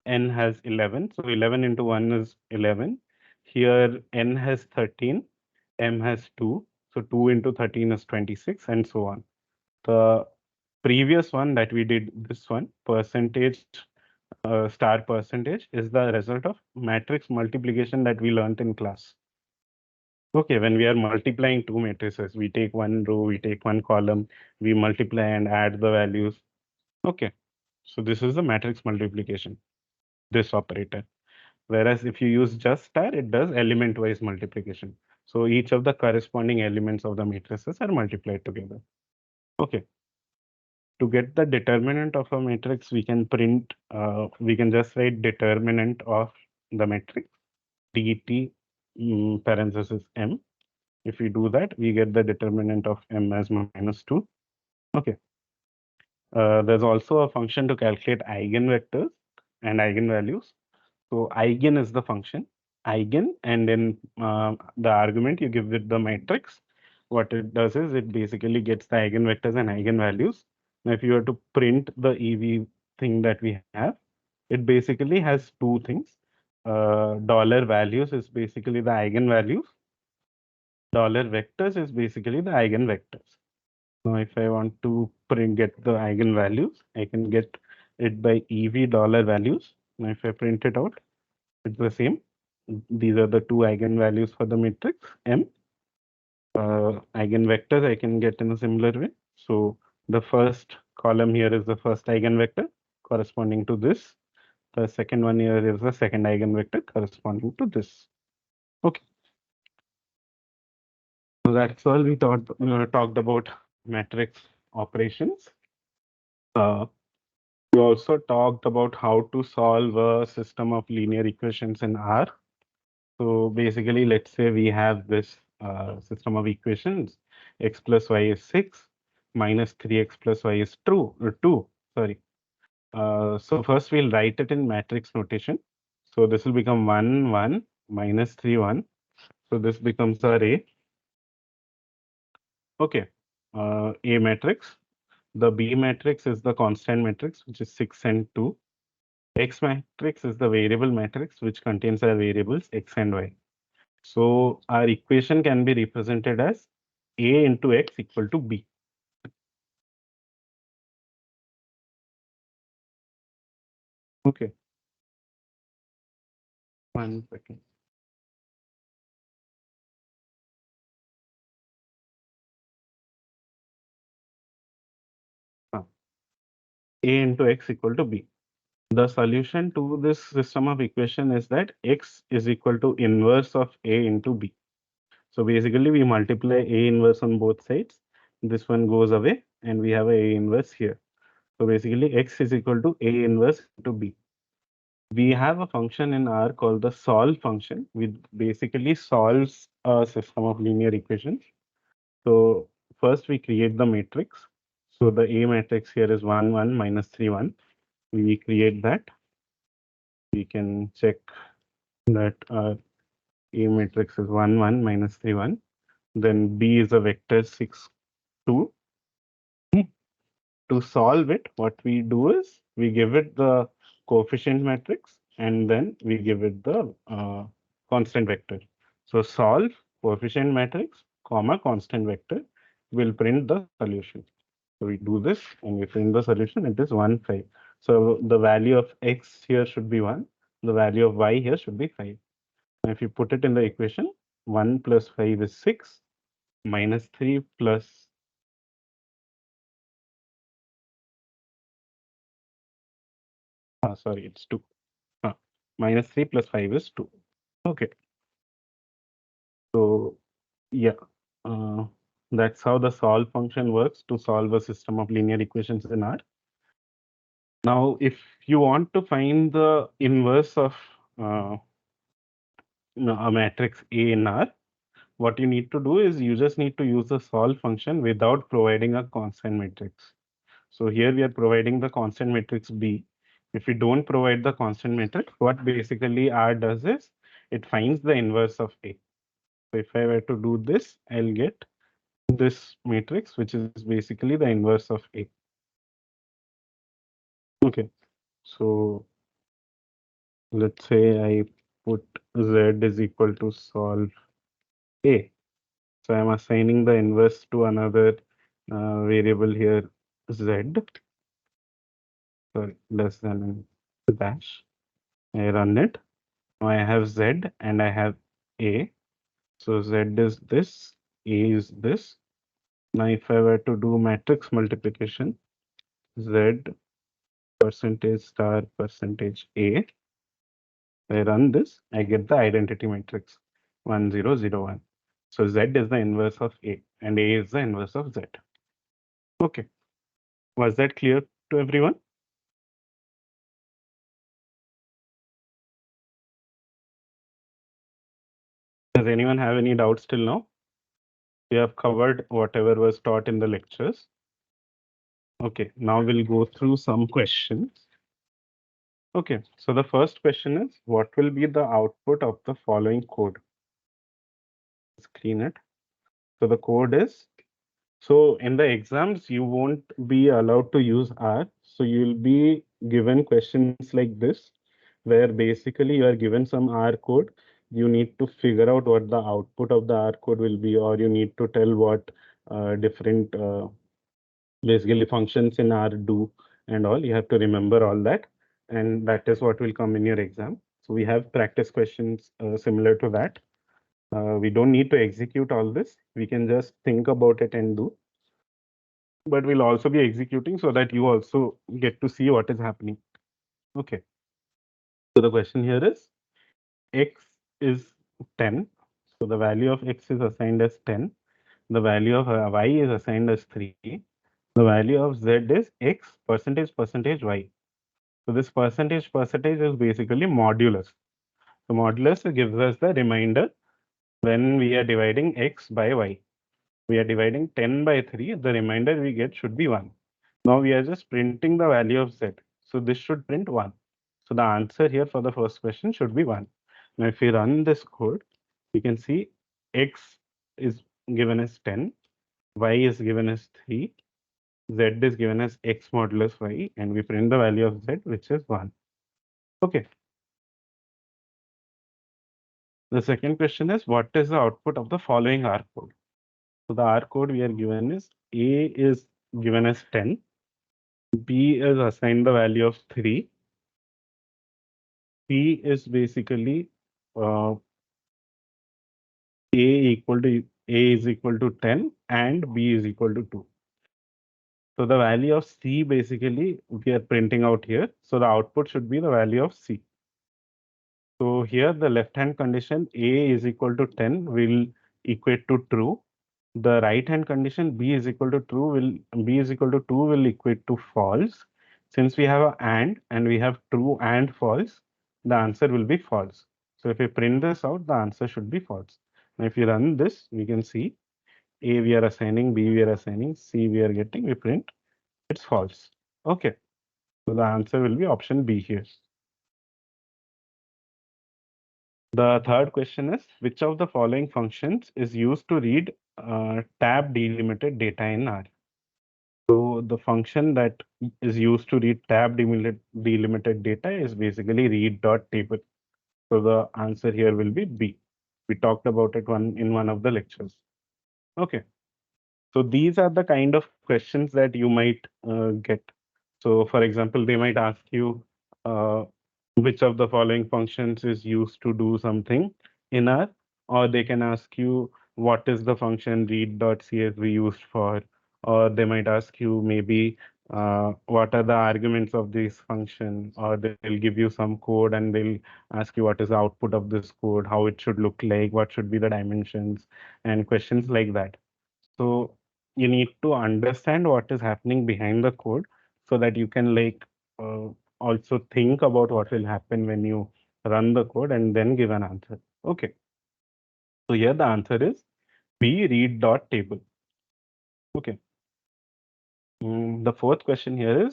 N has 11. So 11 into 1 is 11. Here N has 13, M has 2. So 2 into 13 is 26, and so on. The previous one that we did, this one, percentage star percentage, is the result of matrix multiplication that we learned in class. Okay, when we are multiplying two matrices, we take one row, we take one column, we multiply and add the values. Okay, so this is the matrix multiplication, this operator. Whereas if you use just star, it does element-wise multiplication. So each of the corresponding elements of the matrices are multiplied together. Okay. To get the determinant of a matrix, we can just write determinant of the matrix, dt parenthesis m. If we do that, we get the determinant of m as -2. Okay. There's also a function to calculate eigenvectors and eigenvalues. So eigen is the function, eigen, and then the argument you give it the matrix. What it does is it basically gets the eigenvectors and eigenvalues. Now, if you were to print the EV thing that we have, it basically has two things. Dollar values is basically the eigenvalues. Dollar vectors is basically the eigenvectors. Now, if I want to get the eigenvalues, I can get it by EV dollar values. Now, if I print it out, it's the same. These are the two eigenvalues for the matrix M. Eigenvectors I can get in a similar way. So the first column here is the first eigenvector corresponding to this. The second one here is the second eigenvector corresponding to this. Okay. So that's all we talked about matrix operations. Uh, we also talked about how to solve a system of linear equations in R. So basically, let's say we have this system of equations, x plus y is 6, minus 3x plus y is 2, sorry. So first we'll write it in matrix notation. So this will become 1, 1, minus 3, 1. So this becomes our A. Okay, A matrix. The B matrix is the constant matrix, which is 6 and 2. X matrix is the variable matrix, which contains our variables x and y. So our equation can be represented as A into x equal to B. Okay. 1 second. Ah, A into x equal to B. The solution to this system of equation is that x is equal to inverse of A into B. So basically we multiply A inverse on both sides. This one goes away and we have A inverse here. So basically x is equal to A inverse into B. We have a function in R called the solve function, which basically solves a system of linear equations. So first we create the matrix. So the A matrix here is 1, 1, minus 3, 1. We create that. We can check that our A matrix is 1, 1, minus 3, 1. Then B is a vector 6, 2. To solve it, what we do is we give it the coefficient matrix and then we give it the constant vector. So solve coefficient matrix, comma, constant vector will print the solution. So we do this and we print the solution. It is 1, 5. So the value of x here should be 1. The value of y here should be 5. Now if you put it in the equation, 1 plus 5 is 6, minus 3 plus sorry, it's 2. Minus 3 plus 5 is 2. Okay. So yeah, uh, that's how the solve function works to solve a system of linear equations in R. Now, if you want to find the inverse of a matrix A in R, what you need to do is you just need to use the solve function without providing a constant matrix. So here we are providing the constant matrix B. If we don't provide the constant matrix, what basically R does is it finds the inverse of A. So if I were to do this, I'll get this matrix, which is basically the inverse of A. Okay, so let's say I put Z is equal to solve A. So I'm assigning the inverse to another variable here, Z, sorry, less than dash. I run it. Now I have Z and I have A. So Z is this, A is this. Now if I were to do matrix multiplication, Z percentage star percentage A, I run this, I get the identity matrix 1, 0, 0, 1. So Z is the inverse of A and A is the inverse of Z. Okay. Was that clear to everyone? Does anyone have any doubts till now? We have covered whatever was taught in the lectures. Okay, now we'll go through some questions. Okay, so the first question is, what will be the output of the following code? Screen it. So the code is, so in the exams, you won't be allowed to use R. So you'll be given questions like this, where basically you are given some R code. You need to figure out what the output of the R code will be, or you need to tell what different basically functions in R do and all. You have to remember all that. And that is what will come in your exam. So we have practice questions similar to that. We don't need to execute all this. We can just think about it and do. But we'll also be executing so that you also get to see what is happening. Okay. So the question here is x is 10. So the value of x is assigned as 10. The value of y is assigned as 3. The value of z is x percentage y. So this percentage is basically modulus. So modulus gives us the remainder when we are dividing x by y. We are dividing 10 by 3. The remainder we get should be 1. Now we are just printing the value of z. So this should print 1. So the answer here for the first question should be 1. Now if we run this code, we can see x is given as 10, y is given as 3, z is given as x modulus y, and we print the value of z, which is 1. Okay. The second question is, what is the output of the following R code? So the R code we are given is A is given as 10, B is assigned the value of 3, C is basically uh, A is equal to 10 and B is equal to 2. So the value of C basically we are printing out here. So the output should be the value of C. So here the left hand condition A is equal to 10 will equate to true. The right hand condition B is equal to true will B is equal to 2 will equate to false. Since we have a and we have true and false, the answer will be false. So if we print this out, the answer should be false. Now if you run this, we can see A we are assigning, B we are assigning, C we are getting, we print, it's false. Okay. So the answer will be option B here. The third question is, which of the following functions is used to read tab delimited data in R? So the function that is used to read tab delimited data is basically read.table. So the answer here will be B. We talked about it in one of the lectures. Okay. So these are the kind of questions that you might get. So for example, they might ask you uh, which of the following functions is used to do something in R, or they can ask you what is the function read.csv used for, or they might ask you maybe what are the arguments of this function, or they'll give you some code and they'll ask you what is the output of this code, how it should look like, what should be the dimensions, and questions like that. So you need to understand what is happening behind the code so that you can uh, also think about what will happen when you run the code and then give an answer. Okay. So here the answer is B read dot table. Okay. The fourth question here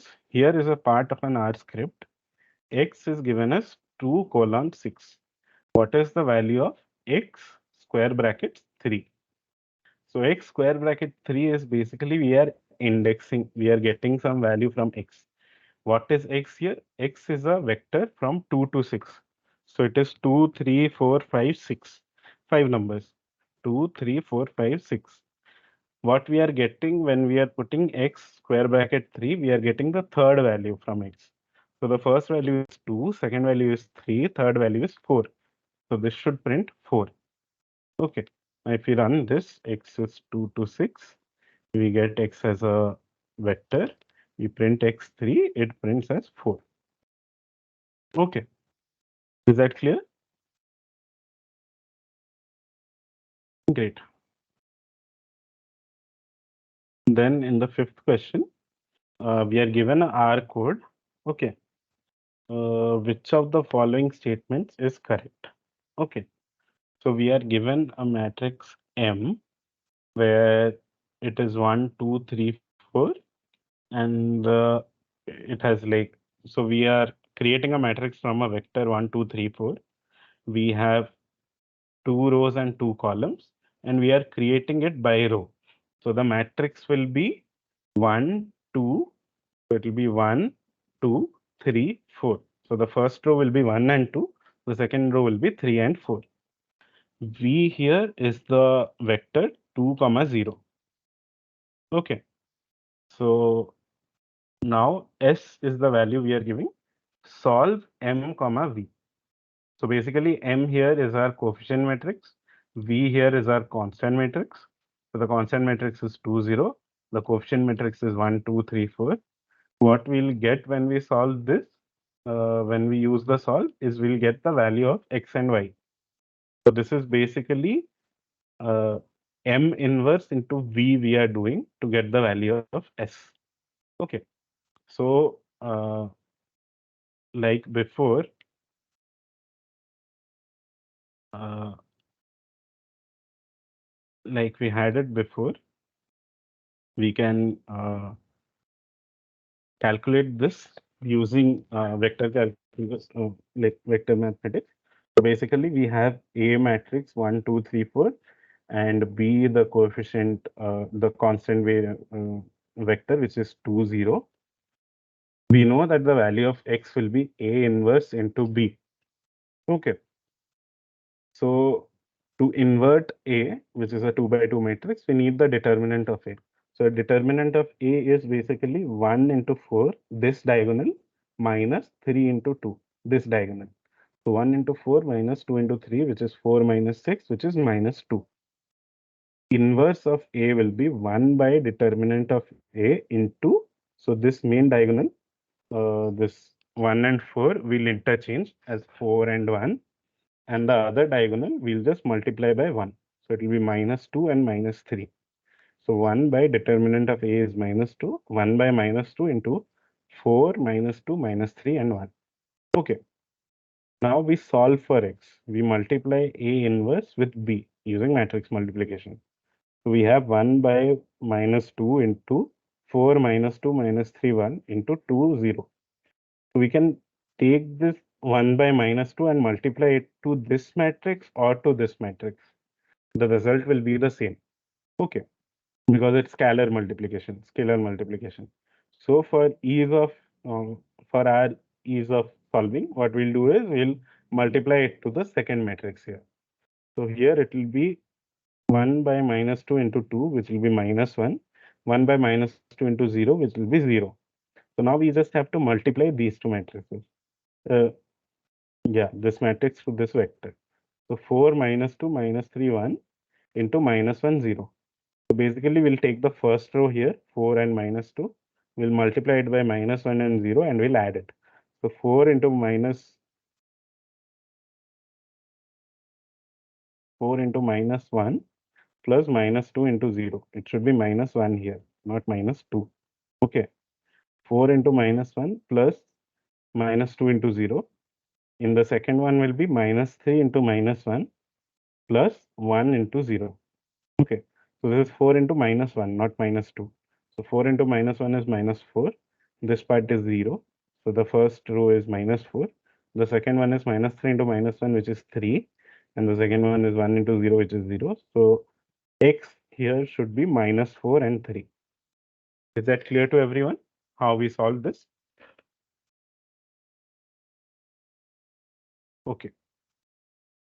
is a part of an R script. X is given as 2 colon 6. What is the value of X square brackets 3? So X square bracket 3 is basically we are indexing, we are getting some value from X. What is X here? X is a vector from 2 to 6. So it is 2, 3, 4, 5, 6. 5 numbers. 2, 3, 4, 5, 6. What we are getting when we are putting X square bracket 3, we are getting the third value from X. So the first value is 2, second value is 3, third value is 4. So this should print 4. Okay. Now if we run this, X is 2 to 6. We get X as a vector. We print X3, it prints as 4. Okay. Is that clear? Great. Then in the fifth question, we are given a R code. Okay. Which of the following statements is correct? Okay. So we are given a matrix M where it is 1, 2, 3, 4, and it has like, so we are creating a matrix from a vector 1, 2, 3, 4. We have two rows and two columns, and we are creating it by row. So the matrix will be 1, 2, so it will be 1, 2, 3, 4. So the first row will be 1 and 2, the second row will be 3 and 4. V here is the vector 2 comma 0. Okay, so now S is the value we are giving. Solve M comma V. So basically M here is our coefficient matrix. V here is our constant matrix. So the constant matrix is 2, 0. The coefficient matrix is 1, 2, 3, 4. What we'll get when we solve this, when we use the solve, is we'll get the value of X and Y. So this is basically uh, M inverse into V we are doing to get the value of S. Okay. So like before, uh, like we had it before, we can calculate this using vector calculus, like vector mathematics. So basically, we have A matrix 1, 2, 3, 4, and B the coefficient, the constant vector, which is 2, 0. We know that the value of X will be A inverse into B. Okay. So to invert A, which is a 2 by 2 matrix, we need the determinant of A. So determinant of A is basically 1 into 4, this diagonal, minus 3 into 2, this diagonal. So 1 into 4 minus 2 into 3, which is 4 minus 6, which is minus 2. Inverse of A will be 1 by determinant of A into, so this main diagonal, this 1 and 4 will interchange as 4 and 1, and the other diagonal we'll just multiply by 1. So it will be minus 2 and minus 3. So 1 by determinant of A is minus 2, 1 by minus 2 into 4 minus 2 minus 3 and 1. Okay. Now we solve for X. We multiply A inverse with B using matrix multiplication. So we have 1 by minus 2 into 4 minus 2 minus 3 1 into 2 0. So we can take this 1 by minus 2 and multiply it to this matrix or to this matrix. The result will be the same. Okay, because it's scalar multiplication. So for our ease of solving, what we'll do is we'll multiply it to the second matrix here. So here it will be 1 by minus 2 into 2, which will be minus 1. 1 by minus 2 into 0, which will be 0. So now we just have to multiply these two matrices. Uh, yeah, this matrix to this vector. So 4 minus 2 minus 3 1 into minus 1 0. So basically we'll take the first row here, 4 and minus 2. We'll multiply it by minus 1 and 0 and we'll add it. So 4 into minus 4 into minus 1 plus minus 2 into 0. It should be minus 1 here, not minus 2. Okay. 4 into minus 1 plus minus 2 into 0. In the second one will be minus 3 into minus 1 plus 1 into 0. Okay. So this is 4 into minus 1, not minus 2. So 4 into minus 1 is minus 4. This part is 0. So the first row is minus 4. The second one is minus 3 into minus 1, which is 3. And the second one is 1 into 0, which is 0. So X here should be minus 4 and 3. Is that clear to everyone? How we solve this? Okay.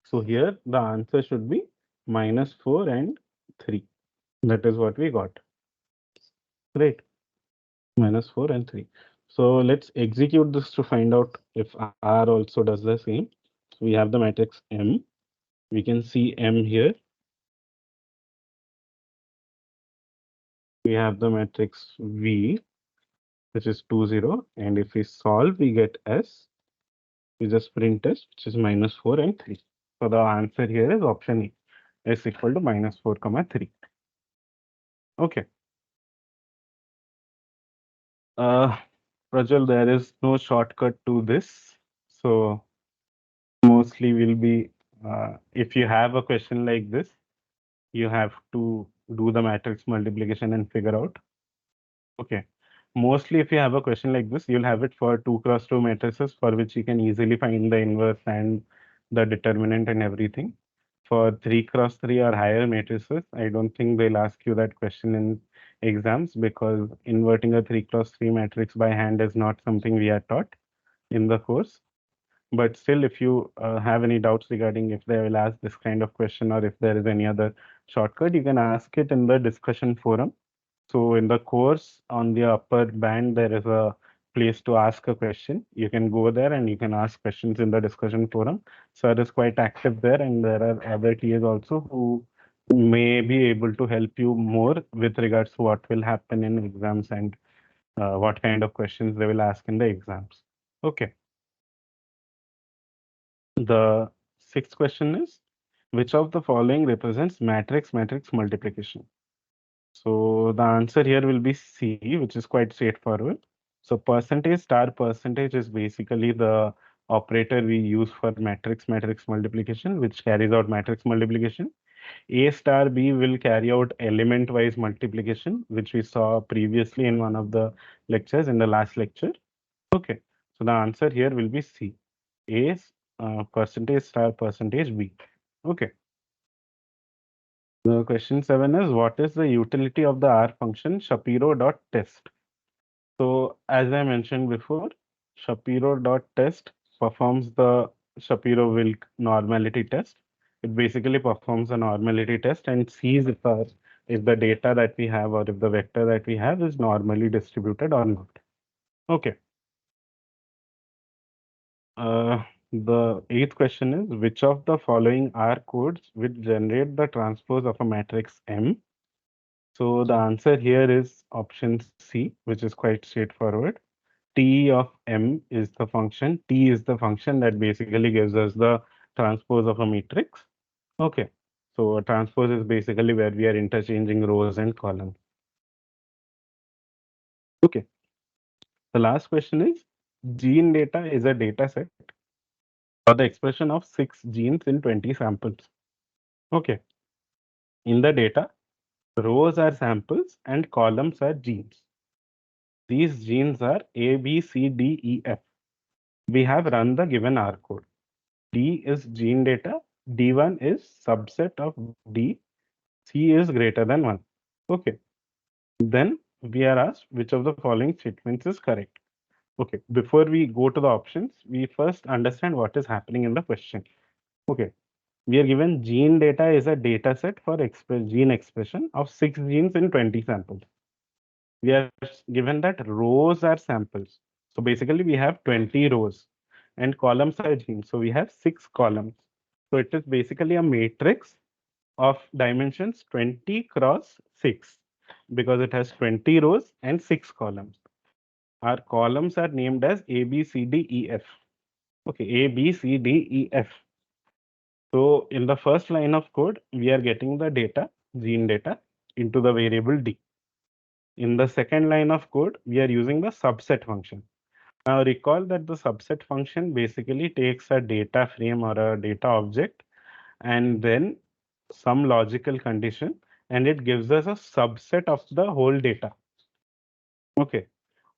So here the answer should be minus 4 and 3. That is what we got. Great. Minus 4 and 3. So let's execute this to find out if R also does the same. So we have the matrix M. We can see M here. We have the matrix V, which is 2, 0. And if we solve, we get S. We just print S, which is minus 4 and 3. So the answer here is option E, S equal to minus 4 comma 3. Okay. Uh, Prajwal, there is no shortcut to this. So mostly will be, if you have a question like this, you have to do the matrix multiplication and figure out. Okay. Mostly, if you have a question like this, you'll have it for 2 cross 2 matrices for which you can easily find the inverse and the determinant and everything. For 3 cross 3 or higher matrices, I don't think they'll ask you that question in exams because inverting a 3 cross 3 matrix by hand is not something we are taught in the course. But still, if you have any doubts regarding if they will ask this kind of question or if there is any other shortcut, you can ask it in the discussion forum. So in the course on the upper band, there is a place to ask a question. You can go there and you can ask questions in the discussion forum. Sir is quite active there, and there are other TAs also who may be able to help you more with regards to what will happen in exams and what kind of questions they will ask in the exams. Okay. The sixth question is, which of the following represents matrix multiplication? So the answer here will be C, which is quite straightforward. So percentage star percentage is basically the operator we use for matrix multiplication, which carries out matrix multiplication. A star B will carry out element-wise multiplication, which we saw previously in one of the lectures in the last lecture. Okay, so the answer here will be C. A is percentage star percentage B. Okay. The question 7 is, what is the utility of the R function Shapiro.test? So as I mentioned before, Shapiro.test performs the Shapiro-Wilk normality test. It basically performs a normality test and sees if the data that we have or if the vector that we have is normally distributed or not. Okay. Uh, the eighth question is, which of the following R codes which generate the transpose of a matrix M? So the answer here is option C, which is quite straightforward. T of M is the function. T is the function that basically gives us the transpose of a matrix. Okay. So a transpose is basically where we are interchanging rows and columns. Okay. The last question is, gene data is a data set or the expression of 6 genes in 20 samples. Okay. In the data, rows are samples and columns are genes. These genes are A, B, C, D, E, F. We have run the given R code. D is gene data, D1 is subset of D, C is greater than 1. Okay. Then we are asked which of the following statements is correct. Okay. Before we go to the options, we first understand what is happening in the question. Okay. We are given gene data is a data set for gene expression of 6 genes in 20 samples. We are given that rows are samples. So basically we have 20 rows and columns are genes. So we have 6 columns. So it is basically a matrix of dimensions 20 cross 6 because it has 20 rows and 6 columns. Our columns are named as A, B, C, D, E, F. Okay, A, B, C, D, E, F. So in the first line of code, we are getting the data, gene data, into the variable D. In the second line of code, we are using the subset function. Now recall that the subset function basically takes a data frame or a data object and then some logical condition and it gives us a subset of the whole data. Okay.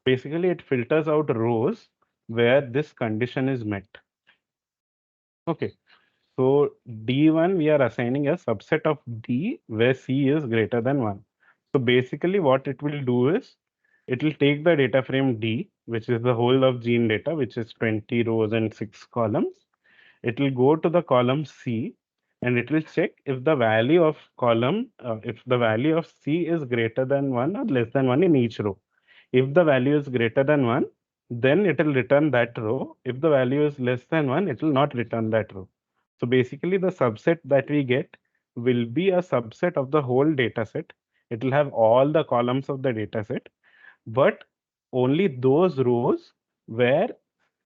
Basically, it filters out rows where this condition is met. Okay. So D1, we are assigning a subset of D where C is greater than 1. So basically what it will do is it will take the data frame D, which is the whole of gene data, which is 20 rows and 6 columns. It will go to the column C and it will check if the value of if the value of C is greater than 1 or less than 1 in each row. If the value is greater than 1, then it will return that row. If the value is less than 1, it will not return that row. So basically the subset that we get will be a subset of the whole data set. It will have all the columns of the data set, but only those rows where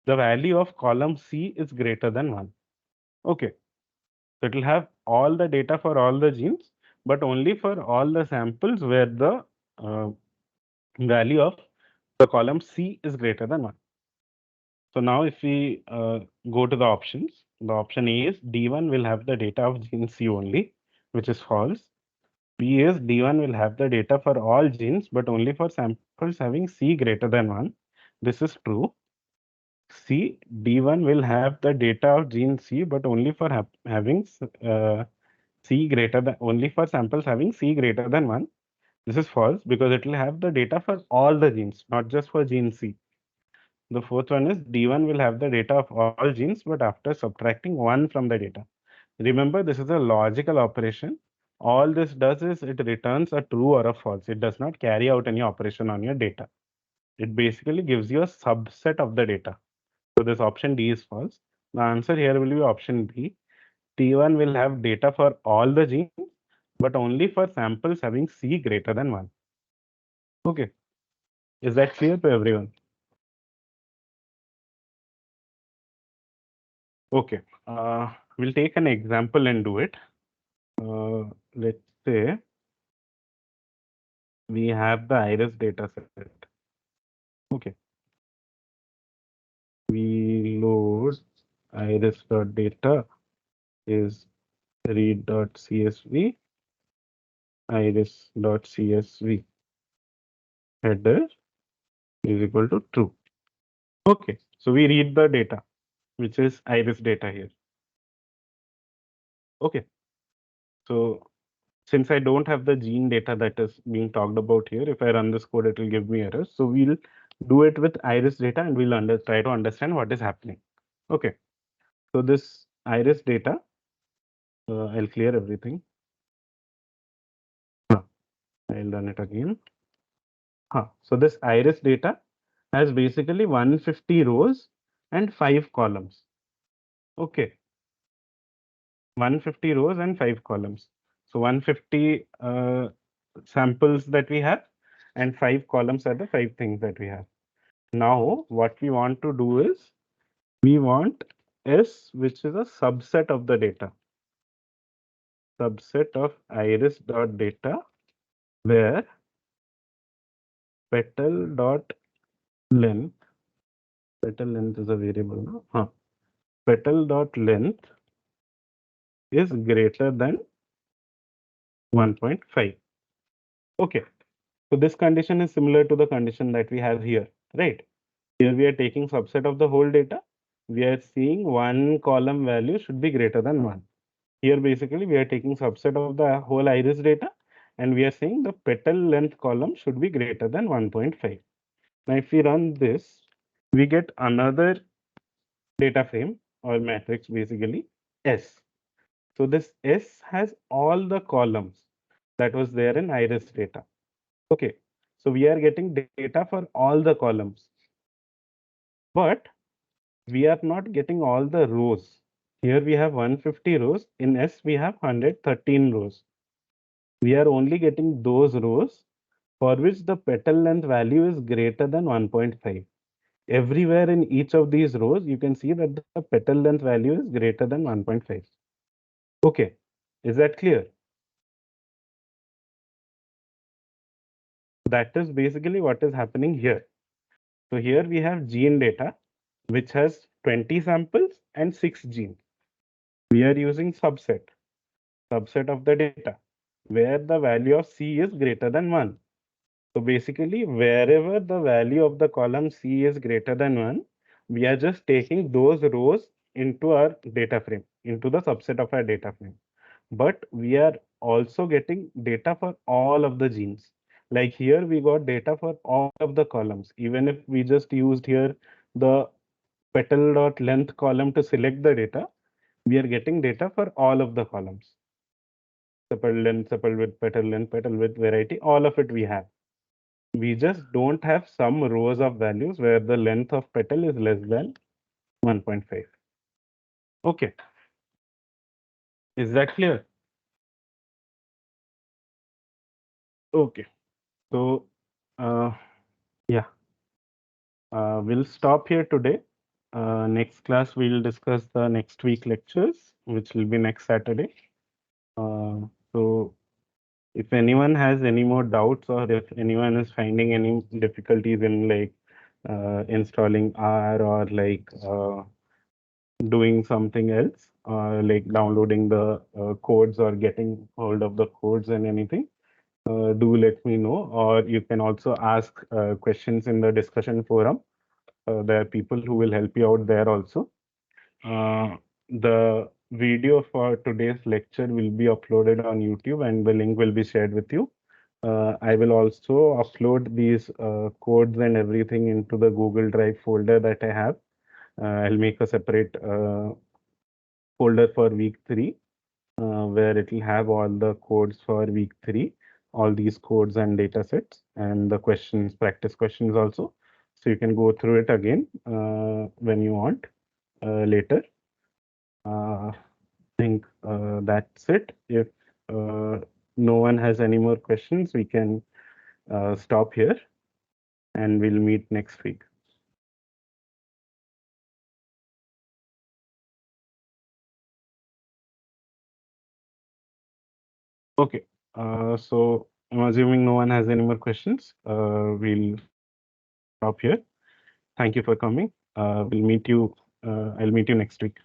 the value of column C is greater than 1. Okay, so it will have all the data for all the genes, but only for all the samples where the uh, value of the column C is greater than 1. So now if we go to the options, the option A is D1 will have the data of gene C only, which is false. B is D1 will have the data for all genes, but only for samples having C greater than 1. This is true. C, D1 will have the data of gene C, but only for having C greater than, only for samples having C greater than 1. This is false because it will have the data for all the genes, not just for gene C. The fourth one is D1 will have the data of all genes, but after subtracting 1 from the data. Remember, this is a logical operation. All this does is it returns a true or a false. It does not carry out any operation on your data. It basically gives you a subset of the data. So this option D is false. The answer here will be option B. T1 will have data for all the genes, but only for samples having C greater than 1. Okay. Is that clear to everyone? Okay. We'll take an example and do it. Let's say we have the iris data set. Okay. We load iris.data is read.csv, iris.csv header is equal to true. Okay, so we read the data, which is iris data here. Okay, so since I don't have the gene data that is being talked about here, if I run this code, it will give me errors. So we'll do it with iris data and we'll try to understand what is happening. Okay, so this iris data, I'll clear everything. I'll run it again. So this iris data has basically 150 rows and 5 columns. Okay, 150 rows and 5 columns. So 150 samples that we have and 5 columns are the 5 things that we have. Now what we want to do is we want S, which is a subset of the data. Subset of iris.data where petal.length, petal length is a variable, no? Petal.length is greater than 1.5. Okay, so this condition is similar to the condition that we have here, right? Here we are taking subset of the whole data. We are seeing one column value should be greater than 1. Here basically we are taking subset of the whole iris data and we are saying the petal length column should be greater than 1.5. Now if we run this, we get another data frame or matrix basically S. So this S has all the columns that was there in iris data. Okay, so we are getting data for all the columns, but we are not getting all the rows. Here we have 150 rows. In S, we have 113 rows. We are only getting those rows for which the petal length value is greater than 1.5. Everywhere in each of these rows, you can see that the petal length value is greater than 1.5. Okay, is that clear? That is basically what is happening here. So here we have gene data, which has 20 samples and 6 genes. We are using subset of the data, where the value of C is greater than 1. So basically, wherever the value of the column C is greater than 1, we are just taking those rows into our data frame, into the subset of our data frame. But we are also getting data for all of the genes. Like here, we got data for all of the columns. Even if we just used here the petal.length column to select the data, we are getting data for all of the columns. Sepal length, sepal width, petal length, petal width, variety, all of it we have. We just don't have some rows of values where the length of petal is less than 1.5. Okay. Is that clear? Okay. So, yeah, we'll stop here today. Next class, we'll discuss the next week lectures, which will be next Saturday. So if anyone has any more doubts or if anyone is finding any difficulties in like installing R or like doing something else, like downloading the codes or getting hold of the codes and anything, do let me know. Or you can also ask questions in the discussion forum. There are people who will help you out there also. The video for today's lecture will be uploaded on YouTube and the link will be shared with you. I will also upload these codes and everything into the Google Drive folder that I have. I'll make a separate folder for week 3 where it will have all the codes for week 3, all these codes and data sets and the questions, practice questions also. So you can go through it again when you want later. I think that's it. If no one has any more questions, we can stop here and we'll meet next week. Okay, so I'm assuming no one has any more questions. We'll stop here. Thank you for coming. We'll meet you. I'll meet you next week.